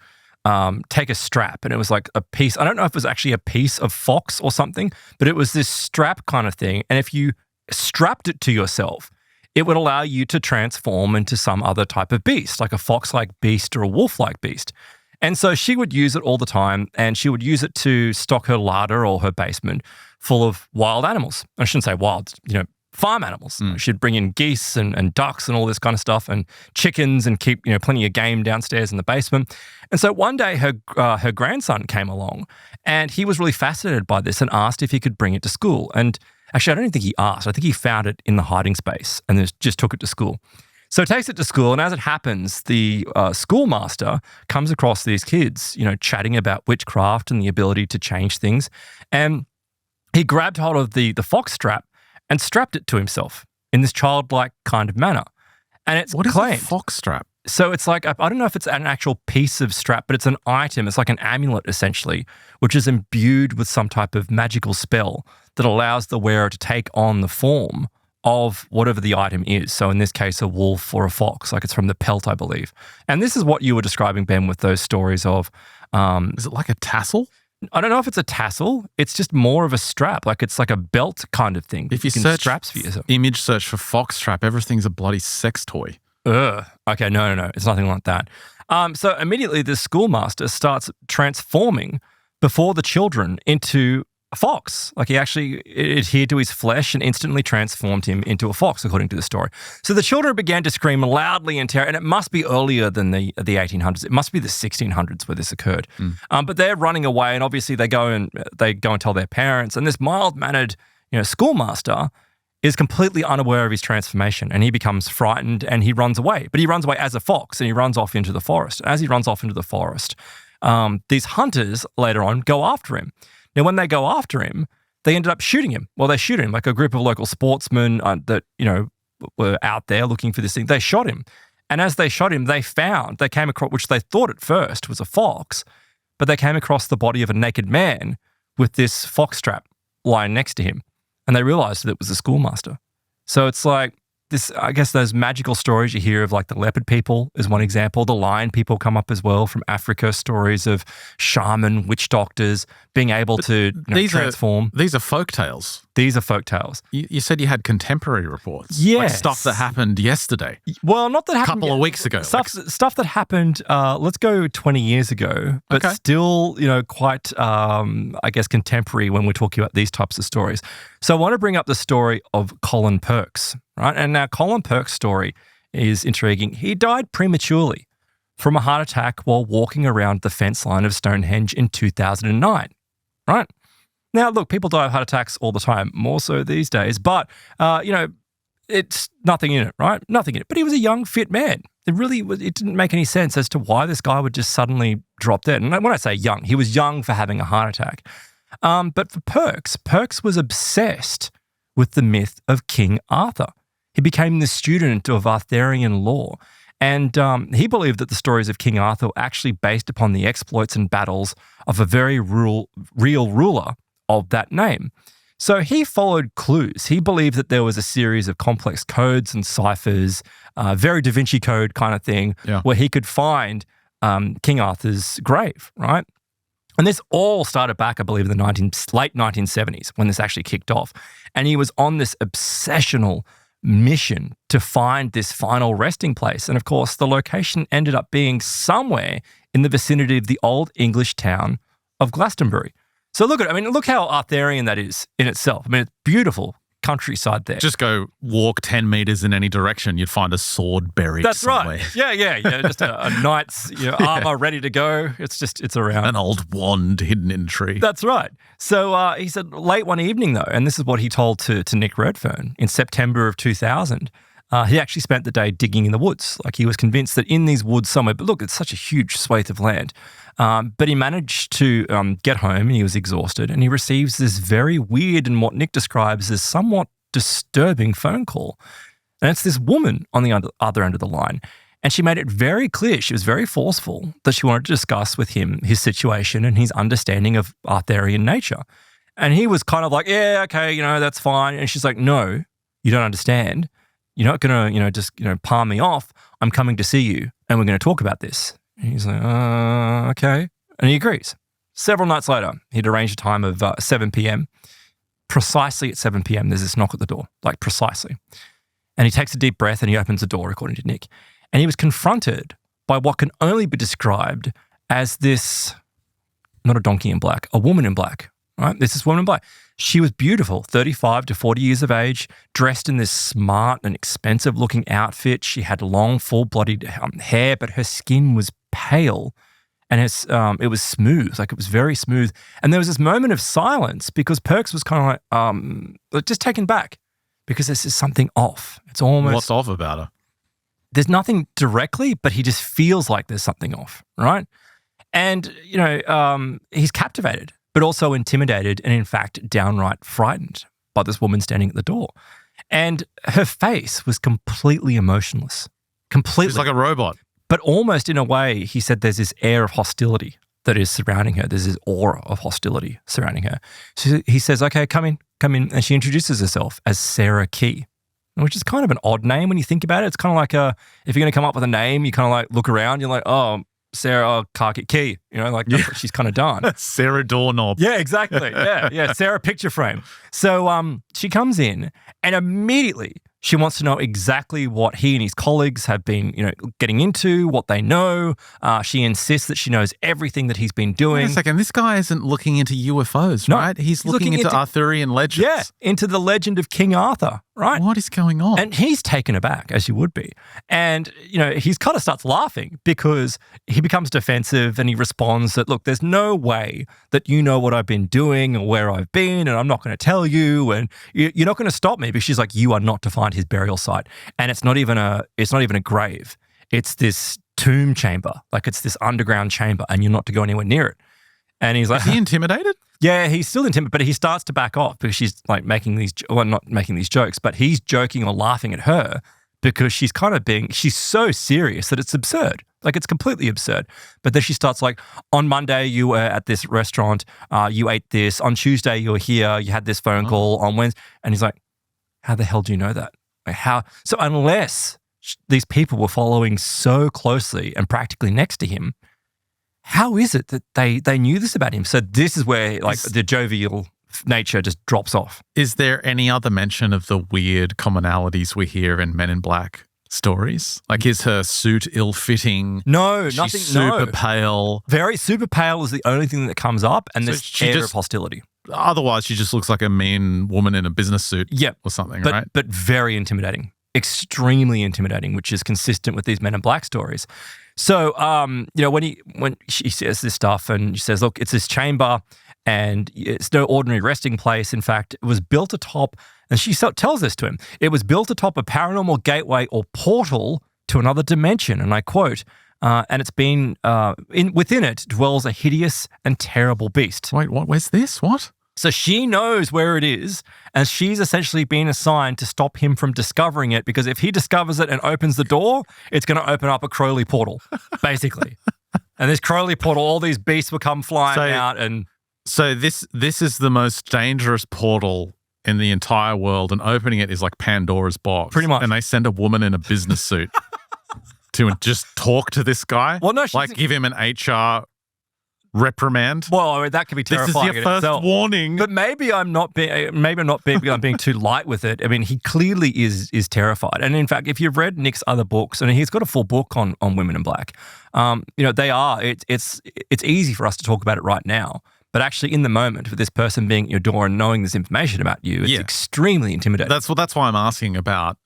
S2: take a strap, and it was like a piece. I don't know if it was actually a piece of fox or something, but it was this strap kind of thing. And if you strapped it to yourself, it would allow you to transform into some other type of beast, like a fox-like beast or a wolf-like beast. And so she would use it all the time, and she would use it to stock her larder or her basement full of wild animals. I shouldn't say wild, farm animals. She'd bring in geese and ducks and all this kind of stuff, and chickens, and keep plenty of game downstairs in the basement. And so one day her grandson came along, and he was really fascinated by this and asked if he could bring it to school. And actually, I don't even think he asked. I think he found it in the hiding space and then just took it to school. So takes it to school, and as it happens, the schoolmaster comes across these kids, chatting about witchcraft and the ability to change things. And he grabbed hold of the fox strap and strapped it to himself in this childlike kind of manner. And it's
S1: What is
S2: claimed.
S1: a fox strap?
S2: So it's like, I don't know if it's an actual piece of strap, but it's an item. It's like an amulet, essentially, which is imbued with some type of magical spell that allows the wearer to take on the form of whatever the item is. So in this case, a wolf or a fox, like it's from the pelt, I believe. And this is what you were describing, Ben, with those stories of...
S1: Is it like a tassel?
S2: I don't know if it's a tassel. It's just more of a strap. Like it's like a belt kind of thing.
S1: If you
S2: can
S1: search
S2: straps for yourself.
S1: Image search for fox strap, everything's a bloody sex toy.
S2: Okay, no. It's nothing like that. So immediately the schoolmaster starts transforming before the children into a fox. Like he actually adhered to his flesh and instantly transformed him into a fox, according to the story. So the children began to scream loudly in terror, and it must be earlier than the 1800s. It must be the 1600s where this occurred. But they're running away, and obviously they go and tell their parents. And this mild-mannered, schoolmaster is completely unaware of his transformation, and he becomes frightened and he runs away. But he runs away as a fox, and he runs off into the forest. As he runs off into the forest, these hunters later on go after him. Now, when they go after him, they ended up shooting him. Well, they shoot him, like a group of local sportsmen that, were out there looking for this thing. They shot him. And as they shot him, they came across, which they thought at first was a fox, but they came across the body of a naked man with this fox trap lying next to him. And they realized that it was the schoolmaster. So it's like this, I guess those magical stories you hear of, like the leopard people is one example. The lion people come up as well from Africa, stories of shaman, witch doctors being able to transform.
S1: These are folk tales.
S2: These are folk tales.
S1: You said you had contemporary reports.
S2: Yes.
S1: Like stuff that happened yesterday.
S2: Well, not that happened.
S1: A couple of weeks ago.
S2: Stuff that happened, let's go 20 years ago, but still, quite, I guess, contemporary when we're talking about these types of stories. So I want to bring up the story of Colin Perks, right? And now Colin Perks' story is intriguing. He died prematurely from a heart attack while walking around the fence line of Stonehenge in 2009, right? Now, look, people die of heart attacks all the time, more so these days, but, it's nothing in it, right? Nothing in it. But he was a young, fit man. It didn't make any sense as to why this guy would just suddenly drop dead. And when I say young, he was young for having a heart attack. But for Perks was obsessed with the myth of King Arthur. He became the student of Arthurian lore. And he believed that the stories of King Arthur were actually based upon the exploits and battles of a very real ruler of that name. So he followed clues. He believed that there was a series of complex codes and ciphers, very Da Vinci Code kind of thing, where he could find King Arthur's grave, right? And this all started back, I believe, in the late 1970s when this actually kicked off. And he was on this obsessional mission to find this final resting place. And of course, the location ended up being somewhere in the vicinity of the old English town of Glastonbury. So look how Arthurian that is in itself. I mean, it's beautiful countryside there.
S1: Just go walk 10 meters in any direction, you'd find a sword buried somewhere.
S2: That's right. Yeah. Just a knight's armor ready to go. It's around.
S1: An old wand hidden in a tree.
S2: That's right. So he said late one evening, though, and this is what he told to Nick Redfern in September of 2000, he actually spent the day digging in the woods. Like he was convinced that in these woods somewhere, but look, it's such a huge swathe of land. But he managed to get home and he was exhausted, and he receives this very weird and what Nick describes as somewhat disturbing phone call. And it's this woman on the other end of the line. And she made it very clear, she was very forceful, that she wanted to discuss with him his situation and his understanding of Arthurian nature. And he was kind of like, yeah, okay, that's fine. And she's like, no, you don't understand. You're not going to, just palm me off. I'm coming to see you and we're going to talk about this. And he's like, okay. And he agrees. Several nights later, he'd arranged a time of 7 p.m. Precisely at 7 p.m., there's this knock at the door, like precisely. And he takes a deep breath and he opens the door, according to Nick. And he was confronted by what can only be described as this, not a donkey in black, a woman in black, right? This is woman in black. She was beautiful, 35 to 40 years of age, dressed in this smart and expensive looking outfit. She had long, full-blooded hair, but her skin was pale and it was smooth, like it was very smooth. And there was this moment of silence because Perks was kind of like just taken back because this is something off. It's almost...
S1: What's off about her?
S2: There's nothing directly, but he just feels like there's something off, right? And, he's captivated, but also intimidated and, in fact, downright frightened by this woman standing at the door. And her face was completely emotionless. Completely.
S1: She's like a robot.
S2: But almost in a way, he said there's this air of hostility that is surrounding her. There's this aura of hostility surrounding her. So he says, okay, come in. And she introduces herself as Sarah Key, which is kind of an odd name when you think about it. It's kind of like if you're going to come up with a name, you kind of like look around, you're like, oh, Sarah Key, that's what she's kind of done.
S1: Sarah Doorknob.
S2: Yeah, exactly. Yeah. Sarah Picture Frame. So she comes in and immediately she wants to know exactly what he and his colleagues have been, getting into, what they know. She insists that she knows everything that he's been doing.
S1: Wait a second. This guy isn't looking into UFOs, right? He's looking into Arthurian legends.
S2: Yeah, into the legend of King Arthur, right?
S1: What is going on?
S2: And he's taken aback, as you would be. And, he's kind of starts laughing because he becomes defensive and he responds that, look, there's no way that you know what I've been doing or where I've been, and I'm not going to tell you, and you're not going to stop me. Because she's like, you are not to find his burial site. And it's not even a grave. It's this tomb chamber. Like it's this underground chamber, and you're not to go anywhere near it. And he's like,
S1: is he intimidated?
S2: Yeah, he's still intimidated, but he starts to back off because she's like not making these jokes, but he's joking or laughing at her because she's she's so serious that it's absurd. Like it's completely absurd. But then she starts like, on Monday you were at this restaurant, you ate this. On Tuesday you were here, you had this phone call. On Wednesday. And he's like, how the hell do you know that? Like how? So unless these people were following so closely and practically next to him, how is it that they knew this about him? So this is where like the jovial nature just drops off.
S1: Is there any other mention of the weird commonalities we hear in Men in Black stories? Like, is her suit ill-fitting?
S2: No,
S1: She's
S2: nothing.
S1: super pale.
S2: Very super pale is the only thing that comes up, and
S1: So
S2: this
S1: she
S2: air
S1: just-
S2: of hostility.
S1: Otherwise, she just looks like a mean woman in a business suit
S2: Yep.
S1: or something,
S2: But
S1: right?
S2: but very intimidating, extremely intimidating, which is consistent with these Men in Black stories. So, when she says this stuff and she says, look, it's this chamber and it's no ordinary resting place. In fact, it was built atop, and she tells this to him, it was built atop a paranormal gateway or portal to another dimension. And I quote, and it's been, within it dwells a hideous and terrible beast.
S1: Wait, what? Where's this? What?
S2: So she knows where it is, and she's essentially been assigned to stop him from discovering it, because if he discovers it and opens the door, it's going to open up a Crowley portal, basically. And this Crowley portal, all these beasts will come flying out. And
S1: So this is the most dangerous portal in the entire world, and opening it is like Pandora's box.
S2: Pretty much.
S1: And they send a woman in a business suit to just talk to this guy.
S2: Well, no,
S1: like give him an HR reprimand.
S2: Well, I mean, that could be terrifying.
S1: This is your first
S2: itself.
S1: warning.
S2: But maybe I'm not being too light with it. I mean, he clearly is terrified. And in fact, if you've read Nick's other books, and he's got a full book on Women in Black, they are. It's easy for us to talk about it right now. But actually, in the moment, with this person being at your door and knowing this information about you, it's extremely intimidating.
S1: That's why I'm asking about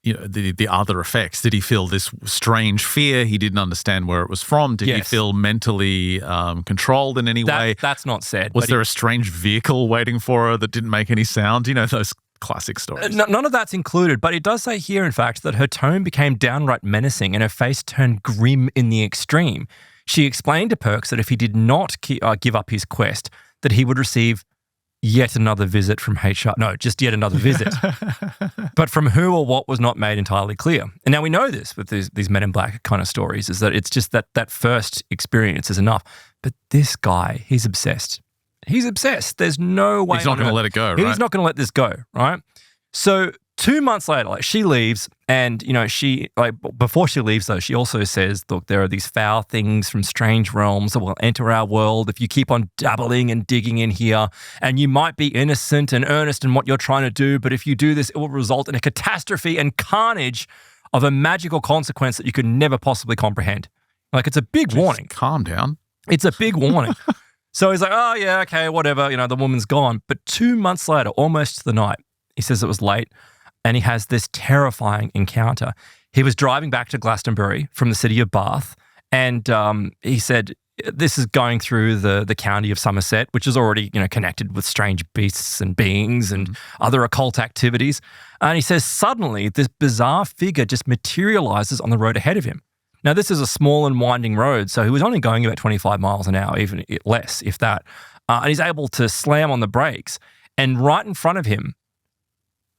S1: the other effects. Did he feel this strange fear? He didn't understand where it was from. Did he feel mentally controlled in any way?
S2: That's not said.
S1: Was there a strange vehicle waiting for her that didn't make any sound? Those classic stories.
S2: None of that's included, but it does say here, in fact, that her tone became downright menacing and her face turned grim in the extreme. She explained to Perks that if he did not give up his quest, that he would receive yet another visit from HR. No, just yet another visit. But from who or what was not made entirely clear. And now we know this with these Men in Black kind of stories, is that it's just that first experience is enough. But this guy, he's obsessed. He's obsessed. There's no way.
S1: He's not going to let it go, right?
S2: He's not going to let this go, right? So 2 months later, like she leaves, and she before she leaves though, she also says, look, there are these foul things from strange realms that will enter our world if you keep on dabbling and digging in here, and you might be innocent and earnest in what you're trying to do, but if you do this, it will result in a catastrophe and carnage of a magical consequence that you could never possibly comprehend. Like, it's a big warning.
S1: Calm down.
S2: It's a big warning. So he's like, oh yeah, okay, whatever, the woman's gone. But 2 months later, almost to the night, he says it was late, and he has this terrifying encounter. He was driving back to Glastonbury from the city of Bath, and he said this is going through the county of Somerset, which is already connected with strange beasts and beings and other occult activities. And he says suddenly this bizarre figure just materializes on the road ahead of him. Now, this is a small and winding road, so he was only going about 25 miles an hour, even less, if that. And he's able to slam on the brakes, and right in front of him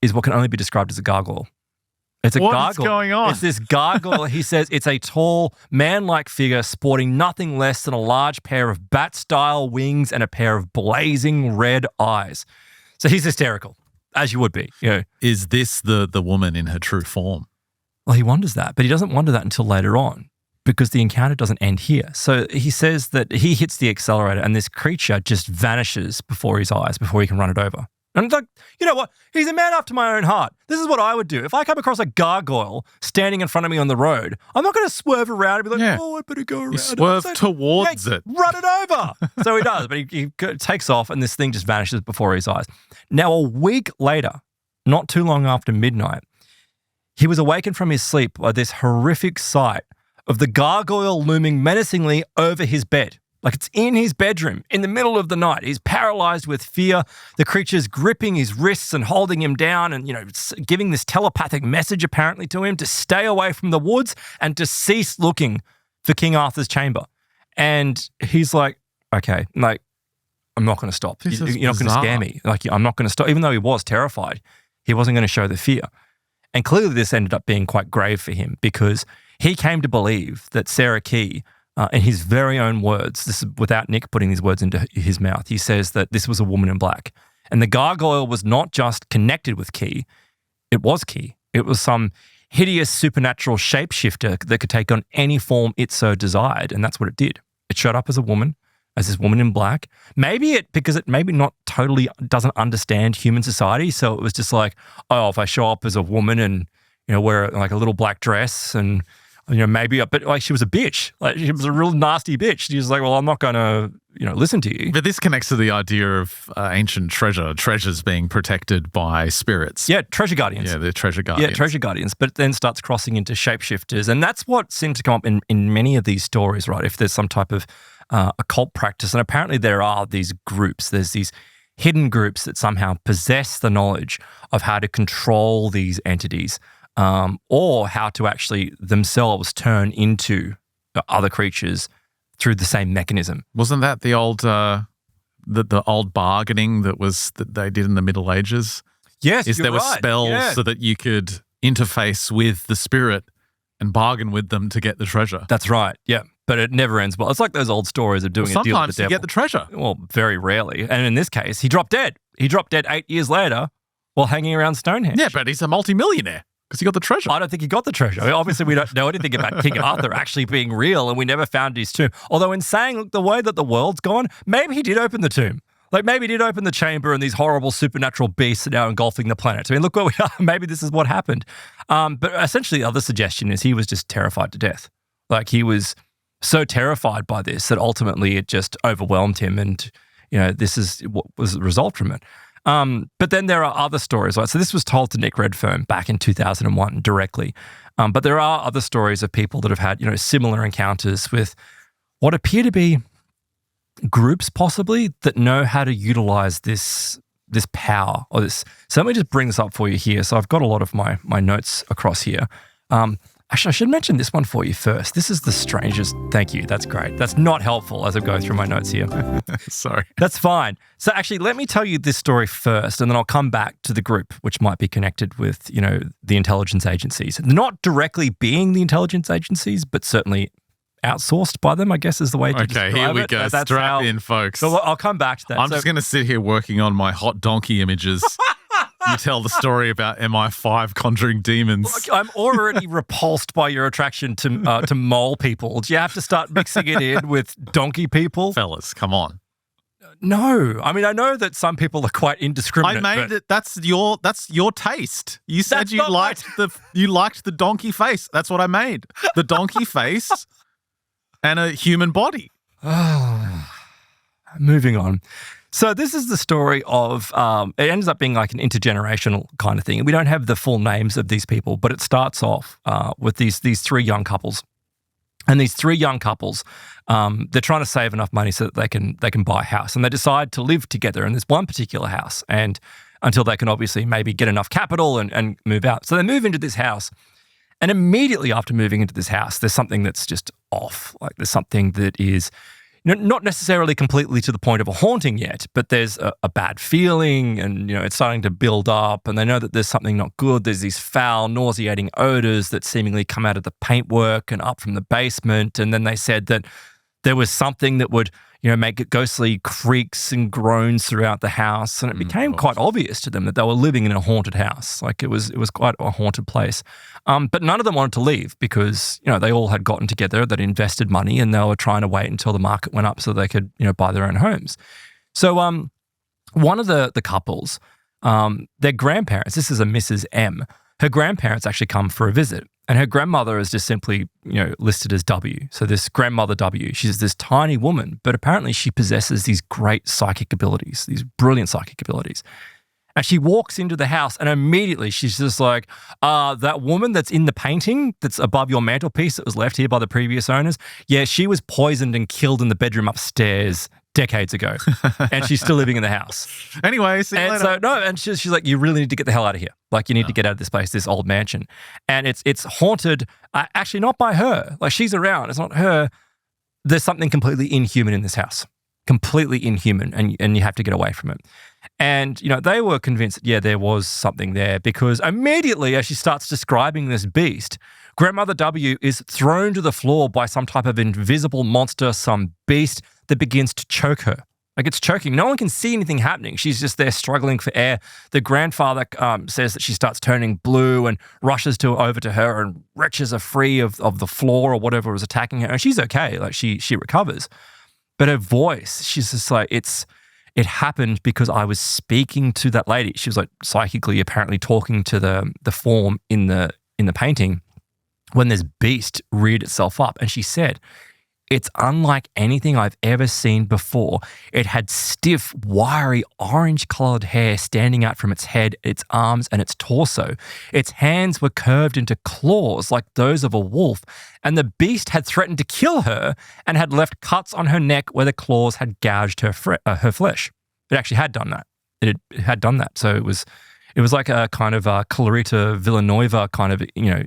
S2: is what can only be described as a gargoyle. It's a gargoyle.
S1: What is going on?
S2: It's this gargoyle. He says it's a tall, man-like figure sporting nothing less than a large pair of bat-style wings and a pair of blazing red eyes. So he's hysterical, as you would be.
S1: Is this the woman in her true form?
S2: Well, he wonders that, but he doesn't wonder that until later on, because the encounter doesn't end here. So he says that he hits the accelerator and this creature just vanishes before his eyes, before he can run it over. And it's like, you know what? He's a man after my own heart. This is what I would do. If I come across a gargoyle standing in front of me on the road, I'm not going to swerve around and be like, oh, I better go around.
S1: You swerve towards it.
S2: Run it over. So he does, but he takes off and this thing just vanishes before his eyes. Now, a week later, not too long after midnight, he was awakened from his sleep by this horrific sight of the gargoyle looming menacingly over his bed. Like, it's in his bedroom in the middle of the night. He's paralyzed with fear. The creature's gripping his wrists and holding him down and, giving this telepathic message apparently to him to stay away from the woods and to cease looking for King Arthur's chamber. And he's like, okay, like, I'm not going to stop. You're not going to scare me. Like, I'm not going to stop. Even though he was terrified, he wasn't going to show the fear. And clearly this ended up being quite grave for him, because he came to believe that Sarah Key, in his very own words, this is without Nick putting these words into his mouth, he says that this was a woman in black. And the gargoyle was not just connected with Key, it was Key. It was some hideous supernatural shapeshifter that could take on any form it so desired. And that's what it did. It showed up as a woman, as this woman in black. Because it maybe not totally doesn't understand human society. So it was just like, oh, if I show up as a woman and, wear like a little black dress and, but like she was a bitch. Like, she was a real nasty bitch. She was like, well, I'm not going to, listen to you.
S1: But this connects to the idea of ancient treasures being protected by spirits.
S2: Yeah, treasure guardians.
S1: Yeah, they're treasure guardians.
S2: Yeah, treasure guardians. But it then starts crossing into shapeshifters. And that's what seems to come up in many of these stories, right? If there's some type of occult practice. And apparently there are these groups. There's these hidden groups that somehow possess the knowledge of how to control these entities. Or how to actually themselves turn into other creatures through the same mechanism.
S1: Wasn't that the old the old bargaining that they did in the Middle Ages?
S2: Yes,
S1: there were spells so that you could interface with the spirit and bargain with them to get the treasure.
S2: That's right. Yeah, but it never ends well. It's like those old stories of doing a deal with the devil.
S1: Sometimes you get the treasure.
S2: Well, very rarely. And in this case, he dropped dead. He dropped dead 8 years later while hanging around Stonehenge.
S1: Yeah, but he's a multimillionaire. Because he got the treasure.
S2: I don't think he got the treasure. I mean, obviously, we don't know anything about King Arthur actually being real, and we never found his tomb. Although in saying, look, the way that the world's gone, maybe he did open the tomb. Like, maybe he did open the chamber and these horrible supernatural beasts are now engulfing the planet. I mean, look where we are. Maybe this is what happened. But essentially, the other suggestion is he was just terrified to death. Like, he was so terrified by this that ultimately it just overwhelmed him, and, this is what was the result from it. But then there are other stories, right? So this was told to Nick Redfern back in 2001 directly. But there are other stories of people that have had, similar encounters with what appear to be groups possibly that know how to utilize this power or this. So let me just bring this up for you here. So I've got a lot of my notes across here. Actually, I should mention this one for you first. This is the strangest. Thank you. That's great. That's not helpful as I go through my notes here.
S1: Sorry.
S2: That's fine. So actually, let me tell you this story first, and then I'll come back to the group, which might be connected with, the intelligence agencies. Not directly being the intelligence agencies, but certainly outsourced by them, I guess is the way to describe it.
S1: Okay, here we go. Strap in, folks.
S2: So I'll come back to that.
S1: I'm just going to sit here working on my hot donkey images. you tell the story about MI5 conjuring demons.
S2: Look, I'm already repulsed by your attraction to mole people. Do you have to start mixing it in with donkey people?
S1: Fellas, come on.
S2: No. I mean, I know that some people are quite indiscriminate.
S1: I made it. That's your taste. You said you liked the donkey face. That's what I made. The donkey face and a human body.
S2: Moving on. So this is the story of, it ends up being like an intergenerational kind of thing. We don't have the full names of these people, but it starts off with these three young couples. And these three young couples, they're trying to save enough money so that they can buy a house. And they decide to live together in this one particular house, and until they can obviously maybe get enough capital and move out. So they move into this house. And immediately after moving into this house, there's something that's just off. Like there's something that is not necessarily completely to the point of a haunting yet, but there's a bad feeling, and it's starting to build up, and they know that there's something not good. There's these foul, nauseating odors that seemingly come out of the paintwork and up from the basement. And then they said that there was something that would make ghostly creaks and groans throughout the house, and it became quite obvious to them that they were living in a haunted house. Like it was quite a haunted place. But none of them wanted to leave because they all had gotten together, they'd invested money, and they were trying to wait until the market went up so they could buy their own homes. So one of the couples, their grandparents, this is a Mrs. M, her grandparents actually come for a visit. And her grandmother is just simply, listed as W. So this grandmother W, she's this tiny woman, but apparently she possesses these great psychic abilities, these brilliant psychic abilities. And she walks into the house and immediately she's just like, that woman that's in the painting that's above your mantelpiece that was left here by the previous owners, yeah, she was poisoned and killed in the bedroom upstairs decades ago, and she's still living in the house.
S1: Anyway, see you later.
S2: And she's like, you really need to get the hell out of here. Like, you need to get out of this place, this old mansion. And it's haunted, actually not by her. Like, she's around. It's not her. There's something completely inhuman in this house. Completely inhuman, and you have to get away from it. And, they were convinced, yeah, there was something there, because immediately as she starts describing this beast, Grandmother W is thrown to the floor by some type of invisible monster, some beast that begins to choke her. Like, it's choking. No one can see anything happening. She's just there struggling for air. The grandfather says that she starts turning blue and rushes over to her and wrenches her free of the floor or whatever was attacking her. And she's okay. Like, she recovers. But her voice, she's just like, it happened because I was speaking to that lady. She was like psychically apparently talking to the form in the painting when this beast reared itself up. And she said, it's unlike anything I've ever seen before. It had stiff, wiry, orange-colored hair standing out from its head, its arms, and its torso. Its hands were curved into claws like those of a wolf, and the beast had threatened to kill her and had left cuts on her neck where the claws had gouged her flesh. It actually had done that. It had done that. So it was like a kind of a Clarita Villanova kind of,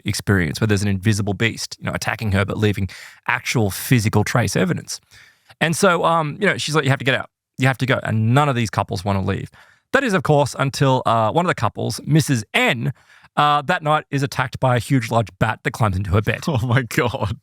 S2: experience where there's an invisible beast, attacking her, but leaving actual physical trace evidence. And so, she's like, you have to get out. You have to go. And none of these couples want to leave. That is, of course, until one of the couples, Mrs. N, that night is attacked by a huge, large bat that climbs into her bed.
S1: Oh, my God.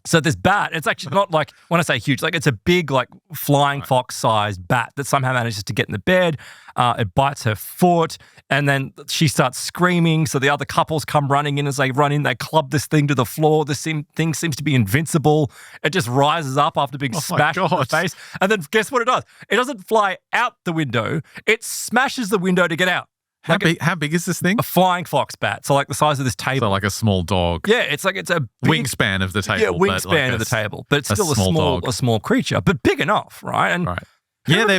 S2: So this bat, it's actually not like, when I say huge, like it's a big, like flying fox-sized bat that somehow manages to get in the bed. It bites her foot, and then she starts screaming. So the other couples come running in. As they run in, they club this thing to the floor. This thing seems to be invincible. It just rises up after being smashed in the face. And then guess what it does? It doesn't fly out the window. It smashes the window to get out.
S1: How big is this thing?
S2: A flying fox bat. So like the size of this table.
S1: So like a small dog.
S2: Yeah, it's a big
S1: wingspan of the table.
S2: Yeah, wingspan of the table. But it's still a small creature, but big enough, right? And
S1: right. Yeah,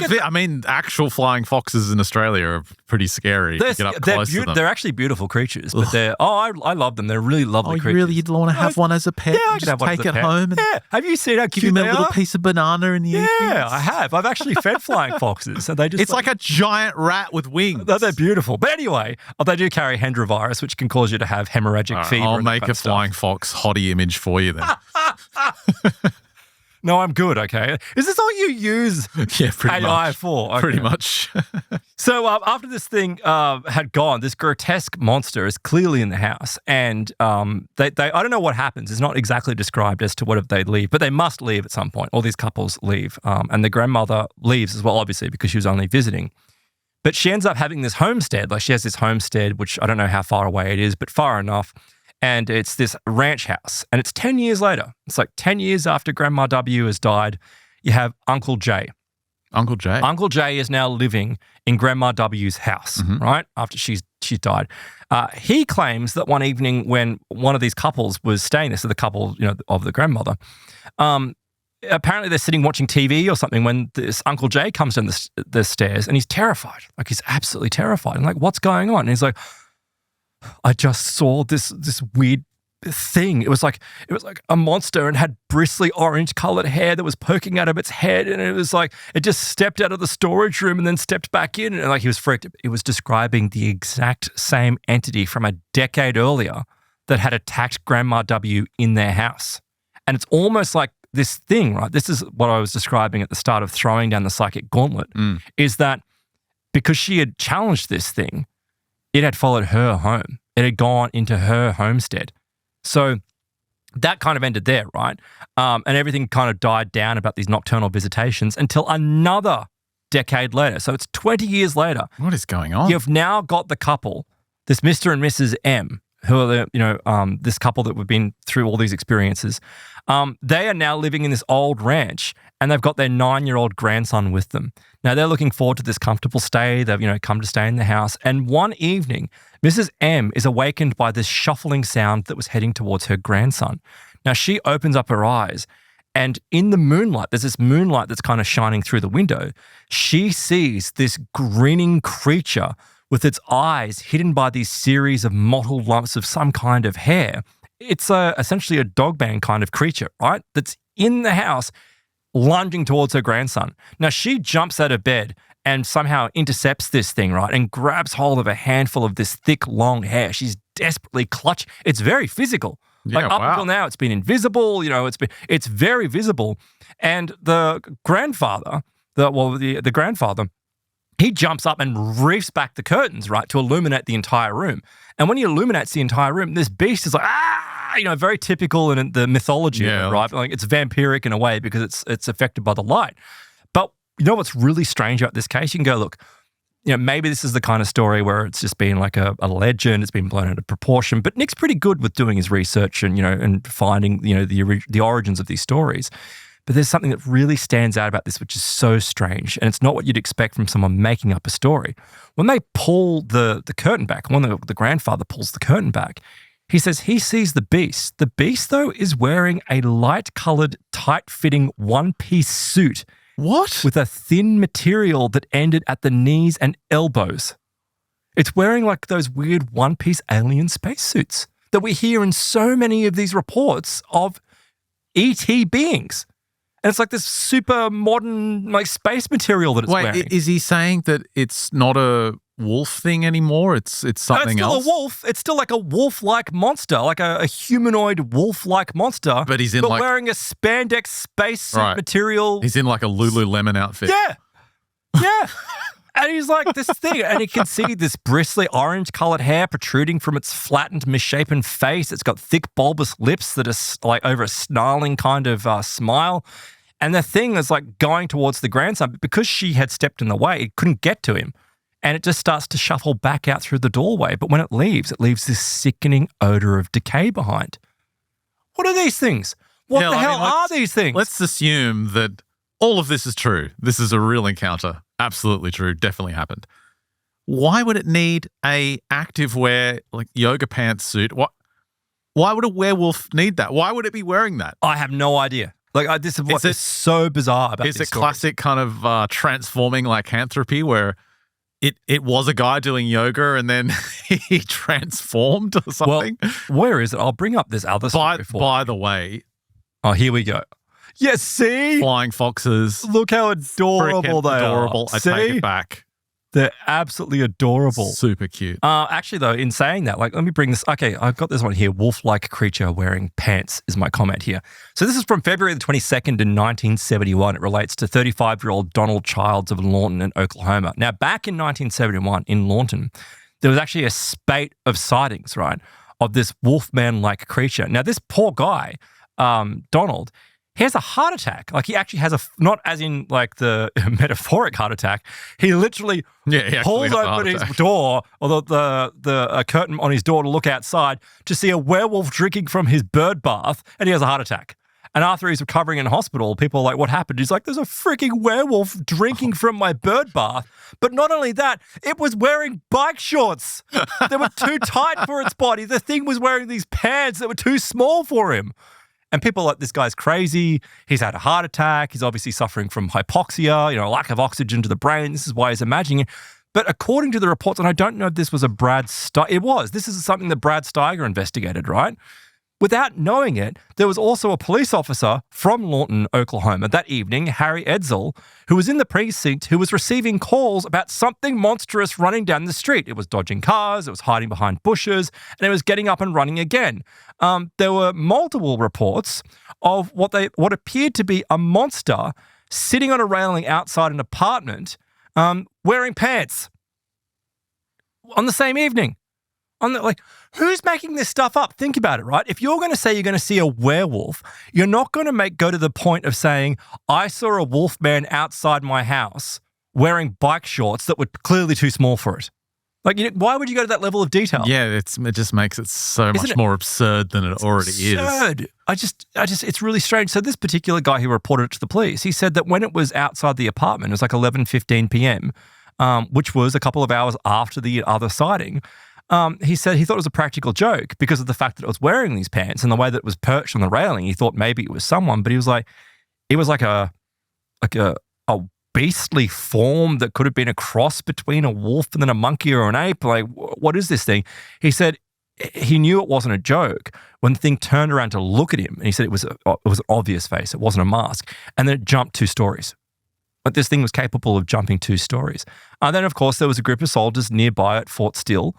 S1: actual flying foxes in Australia are pretty scary. Get up close to them.
S2: They're actually beautiful creatures, but I love them. They're really lovely creatures.
S1: Really, you'd want to have one as a pet?
S2: Yeah, I could have one as a pet. Home and have you seen how cute they are?
S1: Give them a little piece of banana in the evening.
S2: Yeah, I have. I've actually fed flying foxes. So they just
S1: it's like a giant rat with wings.
S2: They're beautiful. But anyway, they do carry hendrovirus, which can cause you to have hemorrhagic fever.
S1: I'll make a flying fox hottie image for you then.
S2: No, I'm good, okay? Is this all you use AI for? Okay.
S1: Pretty much.
S2: So after this thing had gone, this grotesque monster is clearly in the house. And they I don't know what happens. It's not exactly described as to what if they leave, but they must leave at some point. All these couples leave. And the grandmother leaves as well, obviously, because she was only visiting. But she ends up having this homestead. Like she has this homestead, which I don't know how far away it is, but far enough. And it's this ranch house. And it's 10 years later. It's like 10 years after Grandma W has died. You have Uncle Jay.
S1: Uncle Jay.
S2: Uncle Jay is now living in Grandma W's house, right? After she died. He claims that one evening when one of these couples was staying there, so the couple, of the grandmother, apparently they're sitting watching TV or something when this Uncle Jay comes down the stairs and he's terrified. Like he's absolutely terrified. And like, what's going on? And he's like, I just saw this weird thing. It was like a monster and had bristly orange colored hair that was poking out of its head. And it was like, it just stepped out of the storage room and then stepped back in. And like, he was freaked. It was describing the exact same entity from a decade earlier that had attacked Grandma W in their house. And it's almost like this thing, right? This is what I was describing at the start of throwing down the psychic gauntlet, is that because she had challenged this thing, it had followed her home. It had gone into her homestead. So that kind of ended there, right? And everything kind of died down about these nocturnal visitations until another decade later. So it's 20 years later.
S1: What is going on?
S2: You've now got the couple, this Mr. and Mrs. M, who are this couple that we've been through all these experiences. They are now living in this old ranch, and they've got their 9-year-old grandson with them. Now they're looking forward to this comfortable stay. They've come to stay in the house, and one evening, Mrs. M is awakened by this shuffling sound that was heading towards her grandson. Now she opens up her eyes, and in the moonlight, there's this moonlight that's kind of shining through the window. She sees this grinning creature with its eyes hidden by these series of mottled lumps of some kind of hair. It's essentially a dogman kind of creature, right? That's in the house, lunging towards her grandson. Now, she jumps out of bed and somehow intercepts this thing, right? And grabs hold of a handful of this thick, long hair. She's desperately clutching. It's very physical.
S1: Yeah,
S2: up until now, it's been invisible. It's very visible. And the grandfather, the grandfather, he jumps up and reefs back the curtains, right, to illuminate the entire room. And when he illuminates the entire room, this beast is like, very typical in the mythology, right? Like it's vampiric in a way because it's affected by the light. But you know what's really strange about this case? You can go, look, maybe this is the kind of story where it's just been like a legend, it's been blown out of proportion. But Nick's pretty good with doing his research and finding, the origins of these stories. But there's something that really stands out about this, which is so strange. And it's not what you'd expect from someone making up a story. When they pull the curtain back, when the grandfather pulls the curtain back, he says he sees the beast. The beast, though, is wearing a light-colored, tight-fitting one-piece suit.
S1: What?
S2: With a thin material that ended at the knees and elbows. It's wearing like those weird one-piece alien spacesuits that we hear in so many of these reports of ET beings. And it's like this super modern like space material that it's wearing.
S1: Wait, is he saying that it's not a wolf thing anymore? It's something else?
S2: It's still a wolf. It's still like a wolf-like monster, like a humanoid wolf-like monster.
S1: But he's in
S2: wearing a spandex spacesuit material.
S1: He's in like a Lululemon outfit.
S2: Yeah. And he's like this thing, and you can see this bristly orange-colored hair protruding from its flattened, misshapen face. It's got thick, bulbous lips that are like over a snarling kind of smile. And the thing is like going towards the grandson, but because she had stepped in the way, it couldn't get to him. And it just starts to shuffle back out through the doorway. But when it leaves this sickening odor of decay behind. What are these things? What the hell are these things?
S1: Let's assume that all of this is true. This is a real encounter. Absolutely true. Definitely happened. Why would it need a activewear like yoga pants suit? Why would a werewolf need that? Why would it be wearing that?
S2: I have no idea. Like this is what is so bizarre about this.
S1: Is it classic kind of transforming lycanthropy where it was a guy doing yoga and then he transformed or something?
S2: Well, where is it? I'll bring up this other story before.
S1: By the way.
S2: Oh, here we go. Yes, see?
S1: Flying foxes.
S2: Look how adorable they are.
S1: I take it back.
S2: They're absolutely adorable.
S1: Super cute.
S2: Actually, though, in saying that, let me bring this. Okay, I've got this one here. Wolf-like creature wearing pants is my comment here. So this is from February the 22nd in 1971. It relates to 35-year-old Donald Childs of Lawton in Oklahoma. Now, back in 1971 in Lawton, there was actually a spate of sightings, right, of this wolfman-like creature. Now, this poor guy, Donald, he has a heart attack. Like he actually has not as in like the metaphoric heart attack. He literally pulls open his door or the curtain on his door to look outside to see a werewolf drinking from his bird bath, and he has a heart attack. And after he's recovering in hospital, people are like, what happened? He's like, there's a freaking werewolf drinking from my bird bath. But not only that, it was wearing bike shorts. They were too tight for its body. The thing was wearing these pants that were too small for him. And people are like, this guy's crazy. He's had a heart attack. He's obviously suffering from hypoxia, lack of oxygen to the brain. This is why he's imagining it. But according to the reports, and I don't know if this was a this is something that Brad Steiger investigated, right? Without knowing it, there was also a police officer from Lawton, Oklahoma that evening, Harry Edsel, who was in the precinct, who was receiving calls about something monstrous running down the street. It was dodging cars, it was hiding behind bushes, and it was getting up and running again. There were multiple reports of what appeared to be a monster sitting on a railing outside an apartment, wearing pants on the same evening. Who's making this stuff up? Think about it, right? If you're going to say you're going to see a werewolf, you're not going to go to the point of saying, I saw a wolf man outside my house wearing bike shorts that were clearly too small for it. Why would you go to that level of detail?
S1: Yeah, it just makes it so much more absurd than it already is.
S2: Absurd. It's really strange. So this particular guy who reported it to the police, he said that when it was outside the apartment, it was like 11:15 p.m., which was a couple of hours after the other sighting. He said he thought it was a practical joke because of the fact that it was wearing these pants and the way that it was perched on the railing. He thought maybe it was someone, but he was like, it was like a beastly form that could have been a cross between a wolf and then a monkey or an ape. Like, what is this thing? He said he knew it wasn't a joke when the thing turned around to look at him, and he said it was an obvious face. It wasn't a mask, and then it jumped 2 stories. Like this thing was capable of jumping 2 stories. And then, of course, there was a group of soldiers nearby at Fort Still.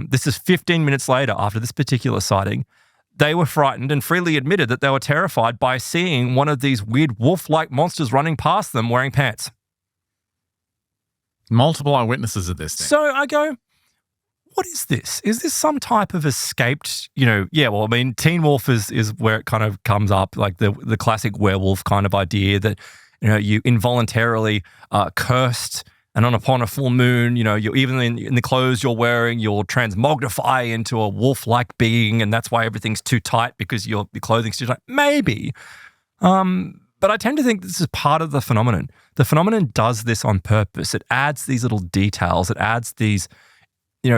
S2: This is 15 minutes later after this particular sighting. They were frightened and freely admitted that they were terrified by seeing one of these weird wolf-like monsters running past them wearing pants.
S1: Multiple eyewitnesses of this thing.
S2: So I go, what is this? Is this some type of escaped, Teen Wolf is where it kind of comes up, like the classic werewolf kind of idea that, you involuntarily cursed. And upon a full moon, you're even in the clothes you're wearing, you'll transmogrify into a wolf-like being, and that's why everything's too tight because your clothing's too tight. Maybe. But I tend to think this is part of the phenomenon. The phenomenon does this on purpose. It adds these little details. It adds these,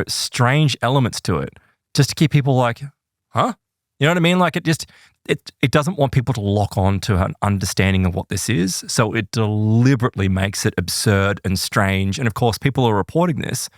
S2: strange elements to it just to keep people like, huh? You know what I mean? Like it doesn't want people to lock on to an understanding of what this is. So it deliberately makes it absurd and strange. And of course, people are reporting this.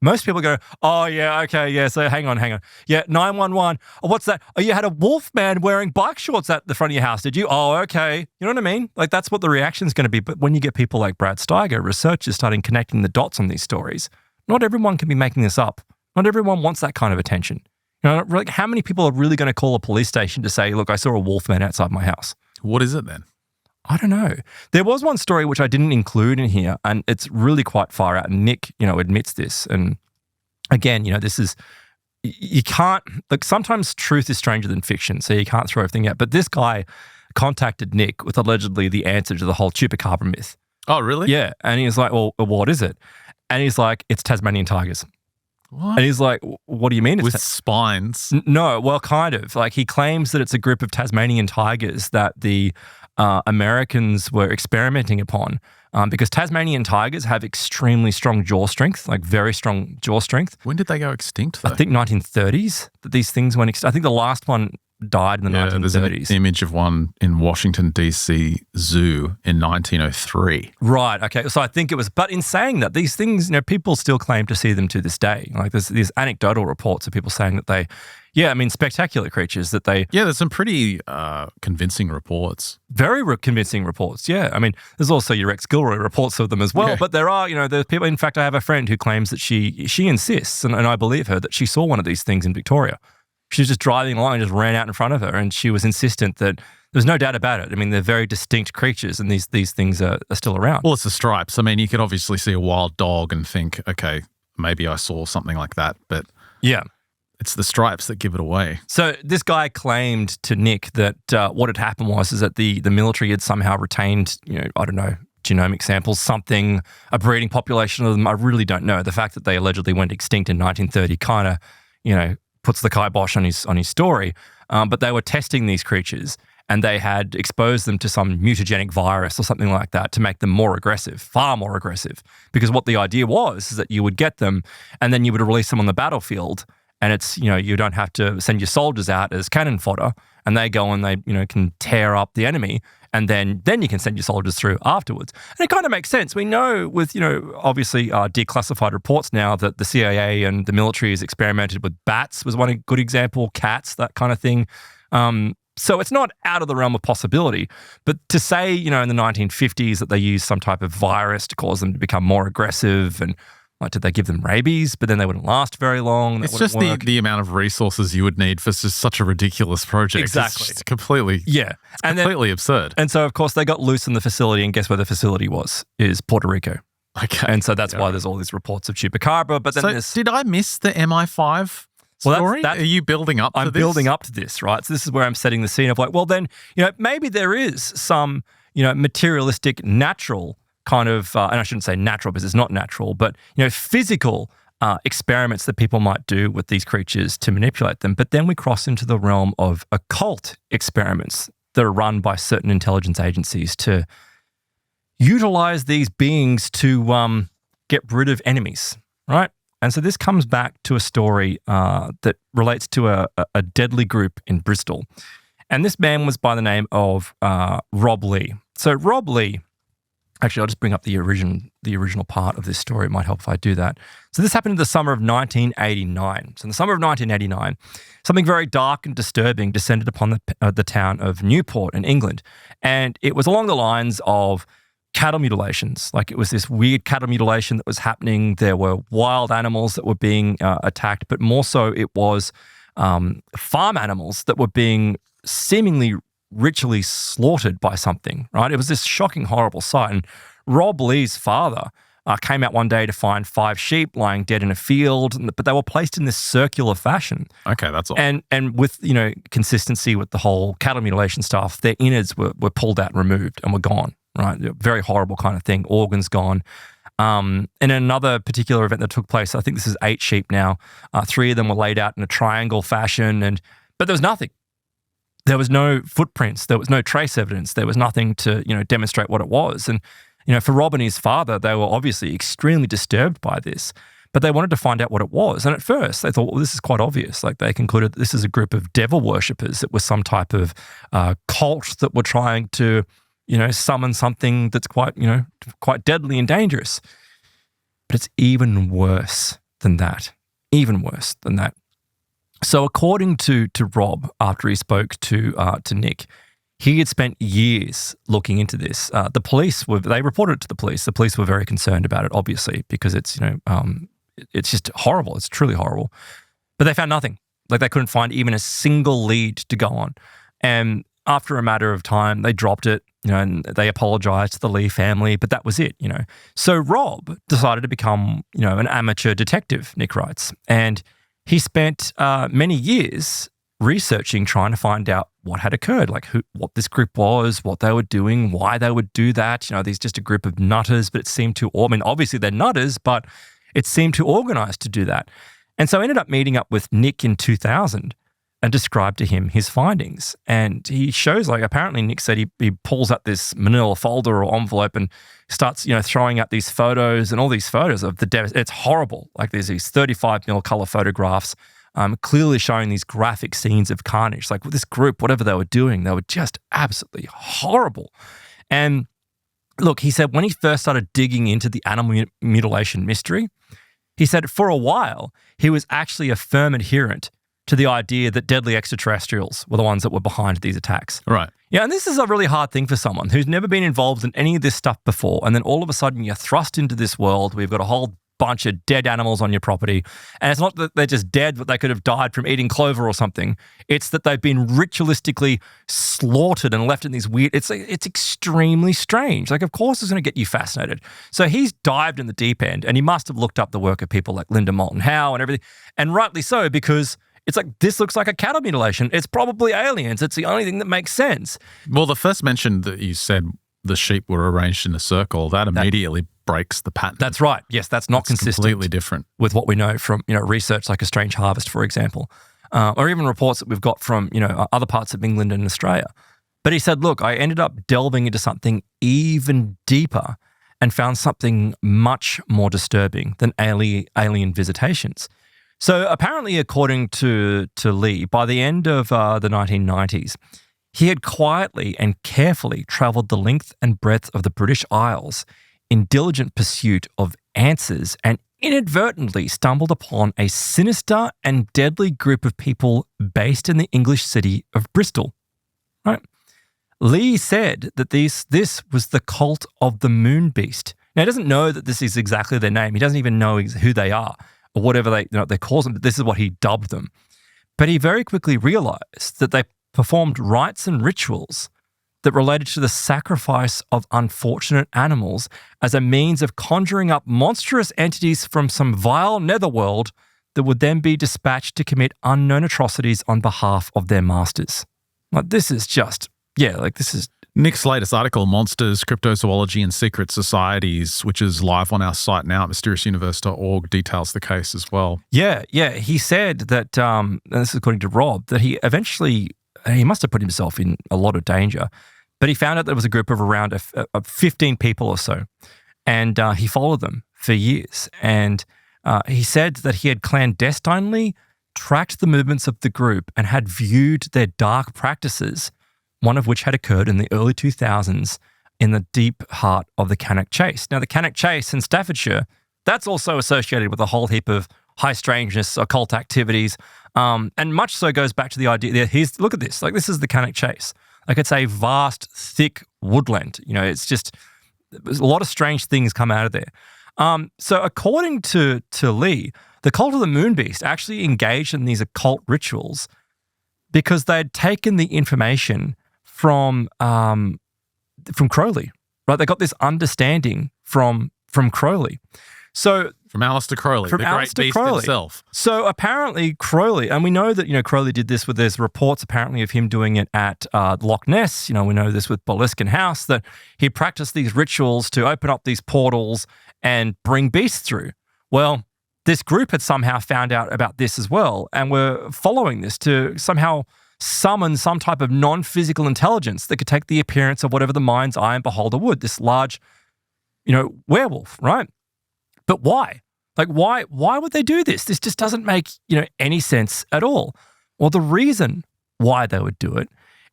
S2: Most people go, oh, yeah, okay, yeah, so hang on. Yeah, 911. Oh, what's that? Oh, you had a wolf man wearing bike shorts at the front of your house, did you? Oh, okay. You know what I mean? Like that's what the reaction's going to be. But when you get people like Brad Steiger, researchers starting connecting the dots on these stories, not everyone can be making this up. Not everyone wants that kind of attention. Like how many people are really going to call a police station to say, look, I saw a wolf man outside my house?
S1: What is it then?
S2: I don't know. There was one story which I didn't include in here, and it's really quite far out. And Nick, admits this. And again, this is, you can't, like sometimes truth is stranger than fiction, so you can't throw everything out. But this guy contacted Nick with allegedly the answer to the whole chupacabra myth.
S1: Oh, really?
S2: Yeah. And he was like, well, what is it? And he's like, it's Tasmanian tigers.
S1: What?
S2: And he's like, what do you mean?
S1: With spines?
S2: No, well, kind of. Like he claims that it's a group of Tasmanian tigers that the Americans were experimenting upon because Tasmanian tigers have extremely strong jaw strength, like very strong jaw strength.
S1: When did they go extinct, though?
S2: I think 1930s that these things went extinct. I think the last one died in the 1930s.
S1: There's an image of one in Washington, D.C. Zoo in 1903.
S2: Right, okay. So I think it was, but in saying that, these things, people still claim to see them to this day. Like there's anecdotal reports of people saying that spectacular creatures that they...
S1: Yeah, there's some pretty convincing reports.
S2: Very convincing reports, yeah. I mean, there's also your Rex Gilroy reports of them as well, but there are, there's people, in fact, I have a friend who claims that she insists, and I believe her, that she saw one of these things in Victoria. She was just driving along and just ran out in front of her, and she was insistent that there's no doubt about it. I mean, they're very distinct creatures, and these things are still around.
S1: Well, it's the stripes. I mean, you could obviously see a wild dog and think, okay, maybe I saw something like that, but...
S2: Yeah.
S1: It's the stripes that give it away.
S2: So this guy claimed to Nick that what had happened was that the military had somehow retained, I don't know, genomic samples, something, a breeding population of them. I really don't know. The fact that they allegedly went extinct in 1930 kind of, puts the kibosh on his story. But they were testing these creatures and they had exposed them to some mutagenic virus or something like that to make them more aggressive, far more aggressive. Because what the idea was is that you would get them and then you would release them on the battlefield. And it's, you don't have to send your soldiers out as cannon fodder and they go and they, can tear up the enemy and then you can send your soldiers through afterwards. And it kind of makes sense. We know with, obviously declassified reports now that the CIA and the military has experimented with bats was one good example, cats, that kind of thing. So it's not out of the realm of possibility. But to say, in the 1950s that they used some type of virus to cause them to become more aggressive and did they give them rabies? But then they wouldn't last very long.
S1: It's just the amount of resources you would need for just such a ridiculous project.
S2: Exactly.
S1: It's completely, completely absurd.
S2: And so, of course, they got loose in the facility, and guess where the facility was? Is Puerto Rico.
S1: Okay.
S2: And so that's why there's all these reports of chupacabra. But then
S1: did I miss the MI5 story? Are you building up to this?
S2: I'm building up to this, right? So this is where I'm setting the scene of maybe there is some, materialistic, natural kind of, and I shouldn't say natural because it's not natural, but, physical experiments that people might do with these creatures to manipulate them. But then we cross into the realm of occult experiments that are run by certain intelligence agencies to utilize these beings to get rid of enemies, right? And so this comes back to a story that relates to a deadly group in Bristol. And this man was by the name of Rob Lee. So Rob Lee, actually, I'll just bring up the original part of this story. It might help if I do that. So this happened in the summer of 1989. So in the summer of 1989, something very dark and disturbing descended upon the town of Newport in England. And it was along the lines of cattle mutilations. Like it was this weird cattle mutilation that was happening. There were wild animals that were being attacked, but more so it was farm animals that were being seemingly ritually slaughtered by something, right? It was this shocking, horrible sight. And Rob Lee's father came out one day to find 5 sheep lying dead in a field, but they were placed in this circular fashion.
S1: Okay, that's all.
S2: And with, consistency with the whole cattle mutilation stuff, their innards were pulled out and removed and were gone, right? Very horrible kind of thing, organs gone. In another particular event that took place, I think this is 8 sheep now, 3 of them were laid out in a triangle fashion, but there was nothing. There was no footprints. There was no trace evidence. There was nothing to, demonstrate what it was. And, for Rob and his father, they were obviously extremely disturbed by this, but they wanted to find out what it was. And at first they thought, well, this is quite obvious. Like they concluded this is a group of devil worshippers. It was some type of cult that were trying to, summon something that's quite deadly and dangerous. But it's even worse than that. Even worse than that. So according to Rob, after he spoke to Nick, he had spent years looking into this. The police they reported it to the police. The police were very concerned about it, obviously, because it's it's just horrible. It's truly horrible. But they found nothing. Like they couldn't find even a single lead to go on. And after a matter of time, they dropped it, and they apologized to the Lee family, but that was it, So Rob decided to become, an amateur detective, Nick writes, and he spent many years researching, trying to find out what had occurred, like what this group was, what they were doing, why they would do that. These just a group of nutters, but it seemed to, obviously they're nutters, but it seemed too organized to do that. And so I ended up meeting up with Nick in 2000 and described to him his findings. And he shows, apparently Nick said he pulls out this manila folder or envelope and starts, throwing out these photos and all these photos of it's horrible. Like there's these 35mm color photographs, clearly showing these graphic scenes of carnage. Like with this group, whatever they were doing, they were just absolutely horrible. And look, he said when he first started digging into the animal mutilation mystery, he said for a while, he was actually a firm adherent to the idea that deadly extraterrestrials were the ones that were behind these attacks.
S1: Right.
S2: Yeah, and this is a really hard thing for someone who's never been involved in any of this stuff before, and then all of a sudden you're thrust into this world where you've got a whole bunch of dead animals on your property, and it's not that they're just dead, but they could have died from eating clover or something. It's that they've been ritualistically slaughtered and left in these weird... It's extremely strange. Like, of course it's going to get you fascinated. So he's dived in the deep end, and he must have looked up the work of people like Linda Moulton Howe and everything, and rightly so, because It's like, this looks like a cattle mutilation. It's probably aliens. It's the only thing that makes sense.
S1: Well, the first mention that you said the sheep were arranged in a circle, that immediately breaks the pattern.
S2: That's right. Yes, that's not consistent.
S1: Completely different
S2: with what we know from, research like A Strange Harvest, for example, or even reports that we've got from, other parts of England and Australia. But he said, look, I ended up delving into something even deeper and found something much more disturbing than alien visitations. So apparently, according to Lee, by the end of the 1990s, he had quietly and carefully travelled the length and breadth of the British Isles in diligent pursuit of answers and inadvertently stumbled upon a sinister and deadly group of people based in the English city of Bristol. Right? Lee said that this was the cult of the moon beast. Now, he doesn't know that this is exactly their name. He doesn't even know who they are or whatever they call them, but this is what he dubbed them. But he very quickly realized that they performed rites and rituals that related to the sacrifice of unfortunate animals as a means of conjuring up monstrous entities from some vile netherworld that would then be dispatched to commit unknown atrocities on behalf of their masters. Like, this is just, this is...
S1: Nick's latest article, Monsters, Cryptozoology and Secret Societies, which is live on our site now at mysteriousuniverse.org, details the case as well.
S2: Yeah. He said that, and this is according to Rob, that he must have put himself in a lot of danger, but he found out there was a group of around 15 people or so, and he followed them for years. And he said that he had clandestinely tracked the movements of the group and had viewed their dark practices, one of which had occurred in the early 2000s in the deep heart of the Cannock Chase. Now, the Cannock Chase in Staffordshire, that's also associated with a whole heap of high strangeness, occult activities, and much so goes back to the idea that look at this, like this is the Cannock Chase. Like, it's a vast, thick woodland. It's just, there's a lot of strange things come out of there. So according to Lee, the cult of the moon beast actually engaged in these occult rituals because they had taken the information from Crowley, right? They got this understanding from Crowley. So
S1: from Aleister Crowley, the great beast himself.
S2: So apparently Crowley, and we know that Crowley did this there's reports apparently of him doing it at Loch Ness. We know this with Boleskine House, that he practiced these rituals to open up these portals and bring beasts through. Well, this group had somehow found out about this as well, and were following this to somehow summon some type of non-physical intelligence that could take the appearance of whatever the mind's eye and beholder would, this large, werewolf, right? But why? Like, why would they do this? This just doesn't make, any sense at all. Well, the reason why they would do it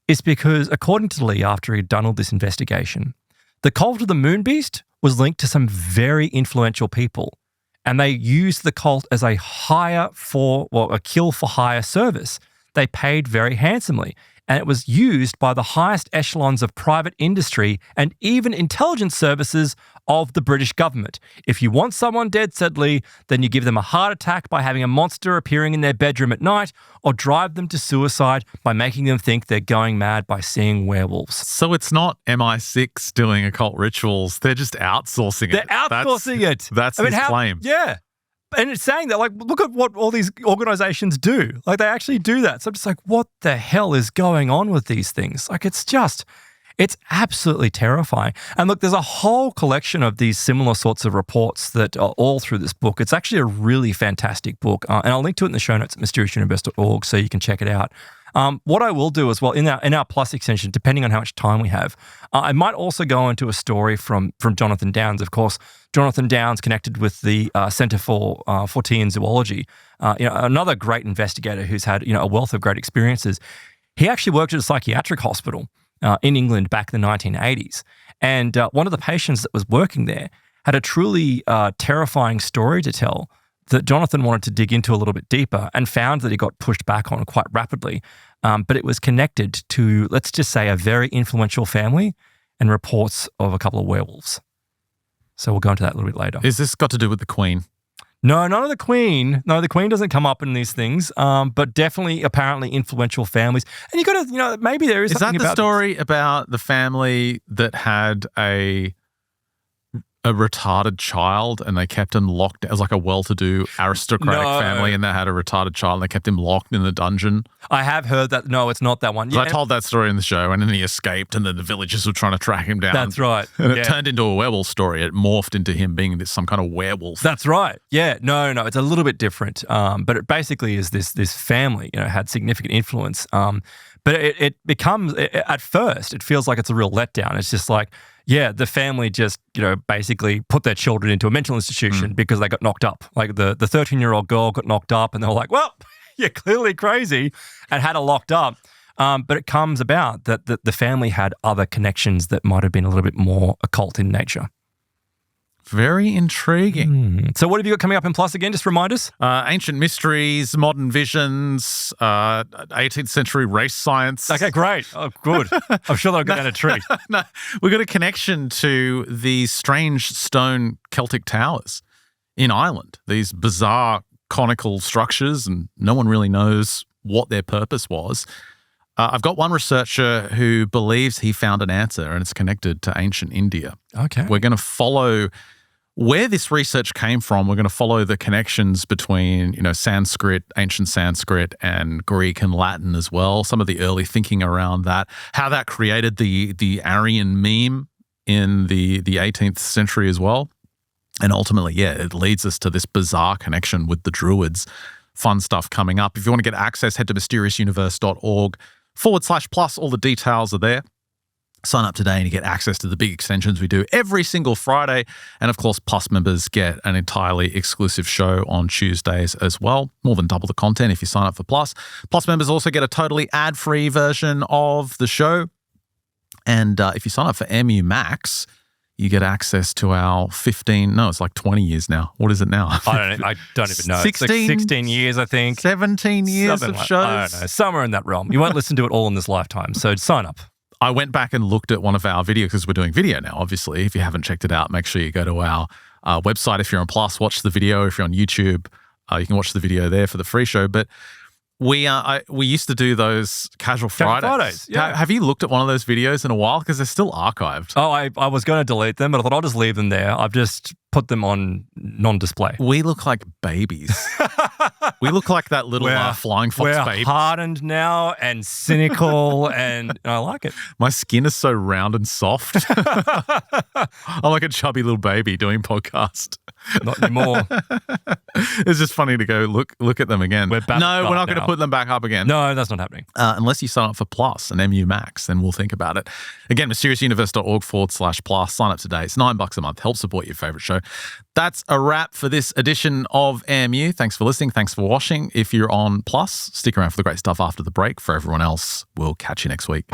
S2: is because, according to Lee, after he'd done all this investigation, the cult of the moon beast was linked to some very influential people, and they used the cult as a kill for hire service. They paid very handsomely, and it was used by the highest echelons of private industry and even intelligence services of the British government. If you want someone dead, said Lee, then you give them a heart attack by having a monster appearing in their bedroom at night, or drive them to suicide by making them think they're going mad by seeing werewolves.
S1: So it's not MI6 doing occult rituals. They're just outsourcing it.
S2: They're outsourcing it.
S1: That's his claim.
S2: Yeah. And it's saying that, like, look at what all these organizations do. Like, they actually do that. So I'm just like, what the hell is going on with these things? Like, it's absolutely terrifying. And look, there's a whole collection of these similar sorts of reports that are all through this book. It's actually a really fantastic book. And I'll link to it in the show notes at mysteriousuniverse.org so you can check it out. What I will do as well, in our Plus extension, depending on how much time we have, I might also go into a story from Jonathan Downes. Of course, Jonathan Downes connected with the Centre for Fortean Zoology, another great investigator who's had a wealth of great experiences. He actually worked at a psychiatric hospital in England back in the 1980s. And one of the patients that was working there had a truly terrifying story to tell that Jonathan wanted to dig into a little bit deeper, and found that he got pushed back on quite rapidly. But it was connected to, let's just say, a very influential family and reports of a couple of werewolves. So we'll go into that a little bit later.
S1: Is this got to do with the Queen?
S2: No, none of the Queen. No, the Queen doesn't come up in these things, but definitely apparently influential families. And you got to, maybe there is something about...
S1: Is that the story about the family that had a a retarded child and they kept him locked as like a well-to-do aristocratic family, and they had a retarded child and they kept him locked in the dungeon?
S2: I have heard that. No, it's not that one.
S1: I told that story in the show, and then he escaped, and then the villagers were trying to track him down.
S2: That's right.
S1: And it turned into a werewolf story. It morphed into him being some kind of werewolf.
S2: That's right. Yeah. No, it's a little bit different. But it basically is this family, had significant influence. But it becomes, at first, it feels like it's a real letdown. It's just like, the family just, basically put their children into a mental institution because they got knocked up. Like the 13-year-old girl got knocked up and they were like, well, you're clearly crazy, and had her locked up. But it comes about that the family had other connections that might have been a little bit more occult in nature.
S1: Very intriguing.
S2: So what have you got coming up in Plus again? Just remind us.
S1: Ancient mysteries, modern visions, 18th century race science.
S2: Okay, great. Oh, good. I'm sure they'll go down a tree.
S1: No, we've got a connection to these strange stone Celtic towers in Ireland, these bizarre conical structures, and no one really knows what their purpose was. I've got one researcher who believes he found an answer, and it's connected to ancient India.
S2: Okay.
S1: We're going to follow where this research came from. We're going to follow the connections between, Sanskrit, ancient Sanskrit, and Greek and Latin as well. Some of the early thinking around that, how that created the Aryan meme in the 18th century as well. And ultimately, it leads us to this bizarre connection with the Druids. Fun stuff coming up. If you want to get access, head to mysteriousuniverse.org/plus. All the details are there. Sign up today and you get access to the big extensions we do every single Friday. And of course, Plus members get an entirely exclusive show on Tuesdays as well. More than double the content if you sign up for Plus. Plus members also get a totally ad-free version of the show. And if you sign up for MU Max, you get access to our 20 years now. What is it now?
S2: I don't even know.
S1: 16,
S2: it's like 16 years, I think.
S1: 17 years
S2: Something
S1: of shows.
S2: I don't know. Somewhere in that realm. You won't listen to it all in this lifetime. So sign up.
S1: I went back and looked at one of our videos because we're doing video now, obviously. If you haven't checked it out, make sure you go to our website. If you're on Plus, watch the video. If you're on YouTube, you can watch the video there for the free show. But we used to do those Casual Fridays.
S2: Yeah.
S1: Have you looked at one of those videos in a while? Because they're still archived.
S2: Oh, I was going to delete them, but I thought I'll just leave them there. I've just put them on non-display.
S1: We look like babies. We look like that little flying fox baby.
S2: We're hardened now and cynical, and I like it.
S1: My skin is so round and soft. I'm like a chubby little baby doing podcast.
S2: Not anymore.
S1: It's just funny to go look at them again.
S2: We're not
S1: going to put them back up again.
S2: No, that's not happening.
S1: Unless you sign up for Plus and MU Max, then we'll think about it. Again, mysteriousuniverse.org/plus. Sign up today. It's $9 a month. Help support your favorite show. That's a wrap for this edition of AMU. Thanks for listening. Thanks for watching. If you're on Plus, stick around for the great stuff after the break. For everyone else, we'll catch you next week.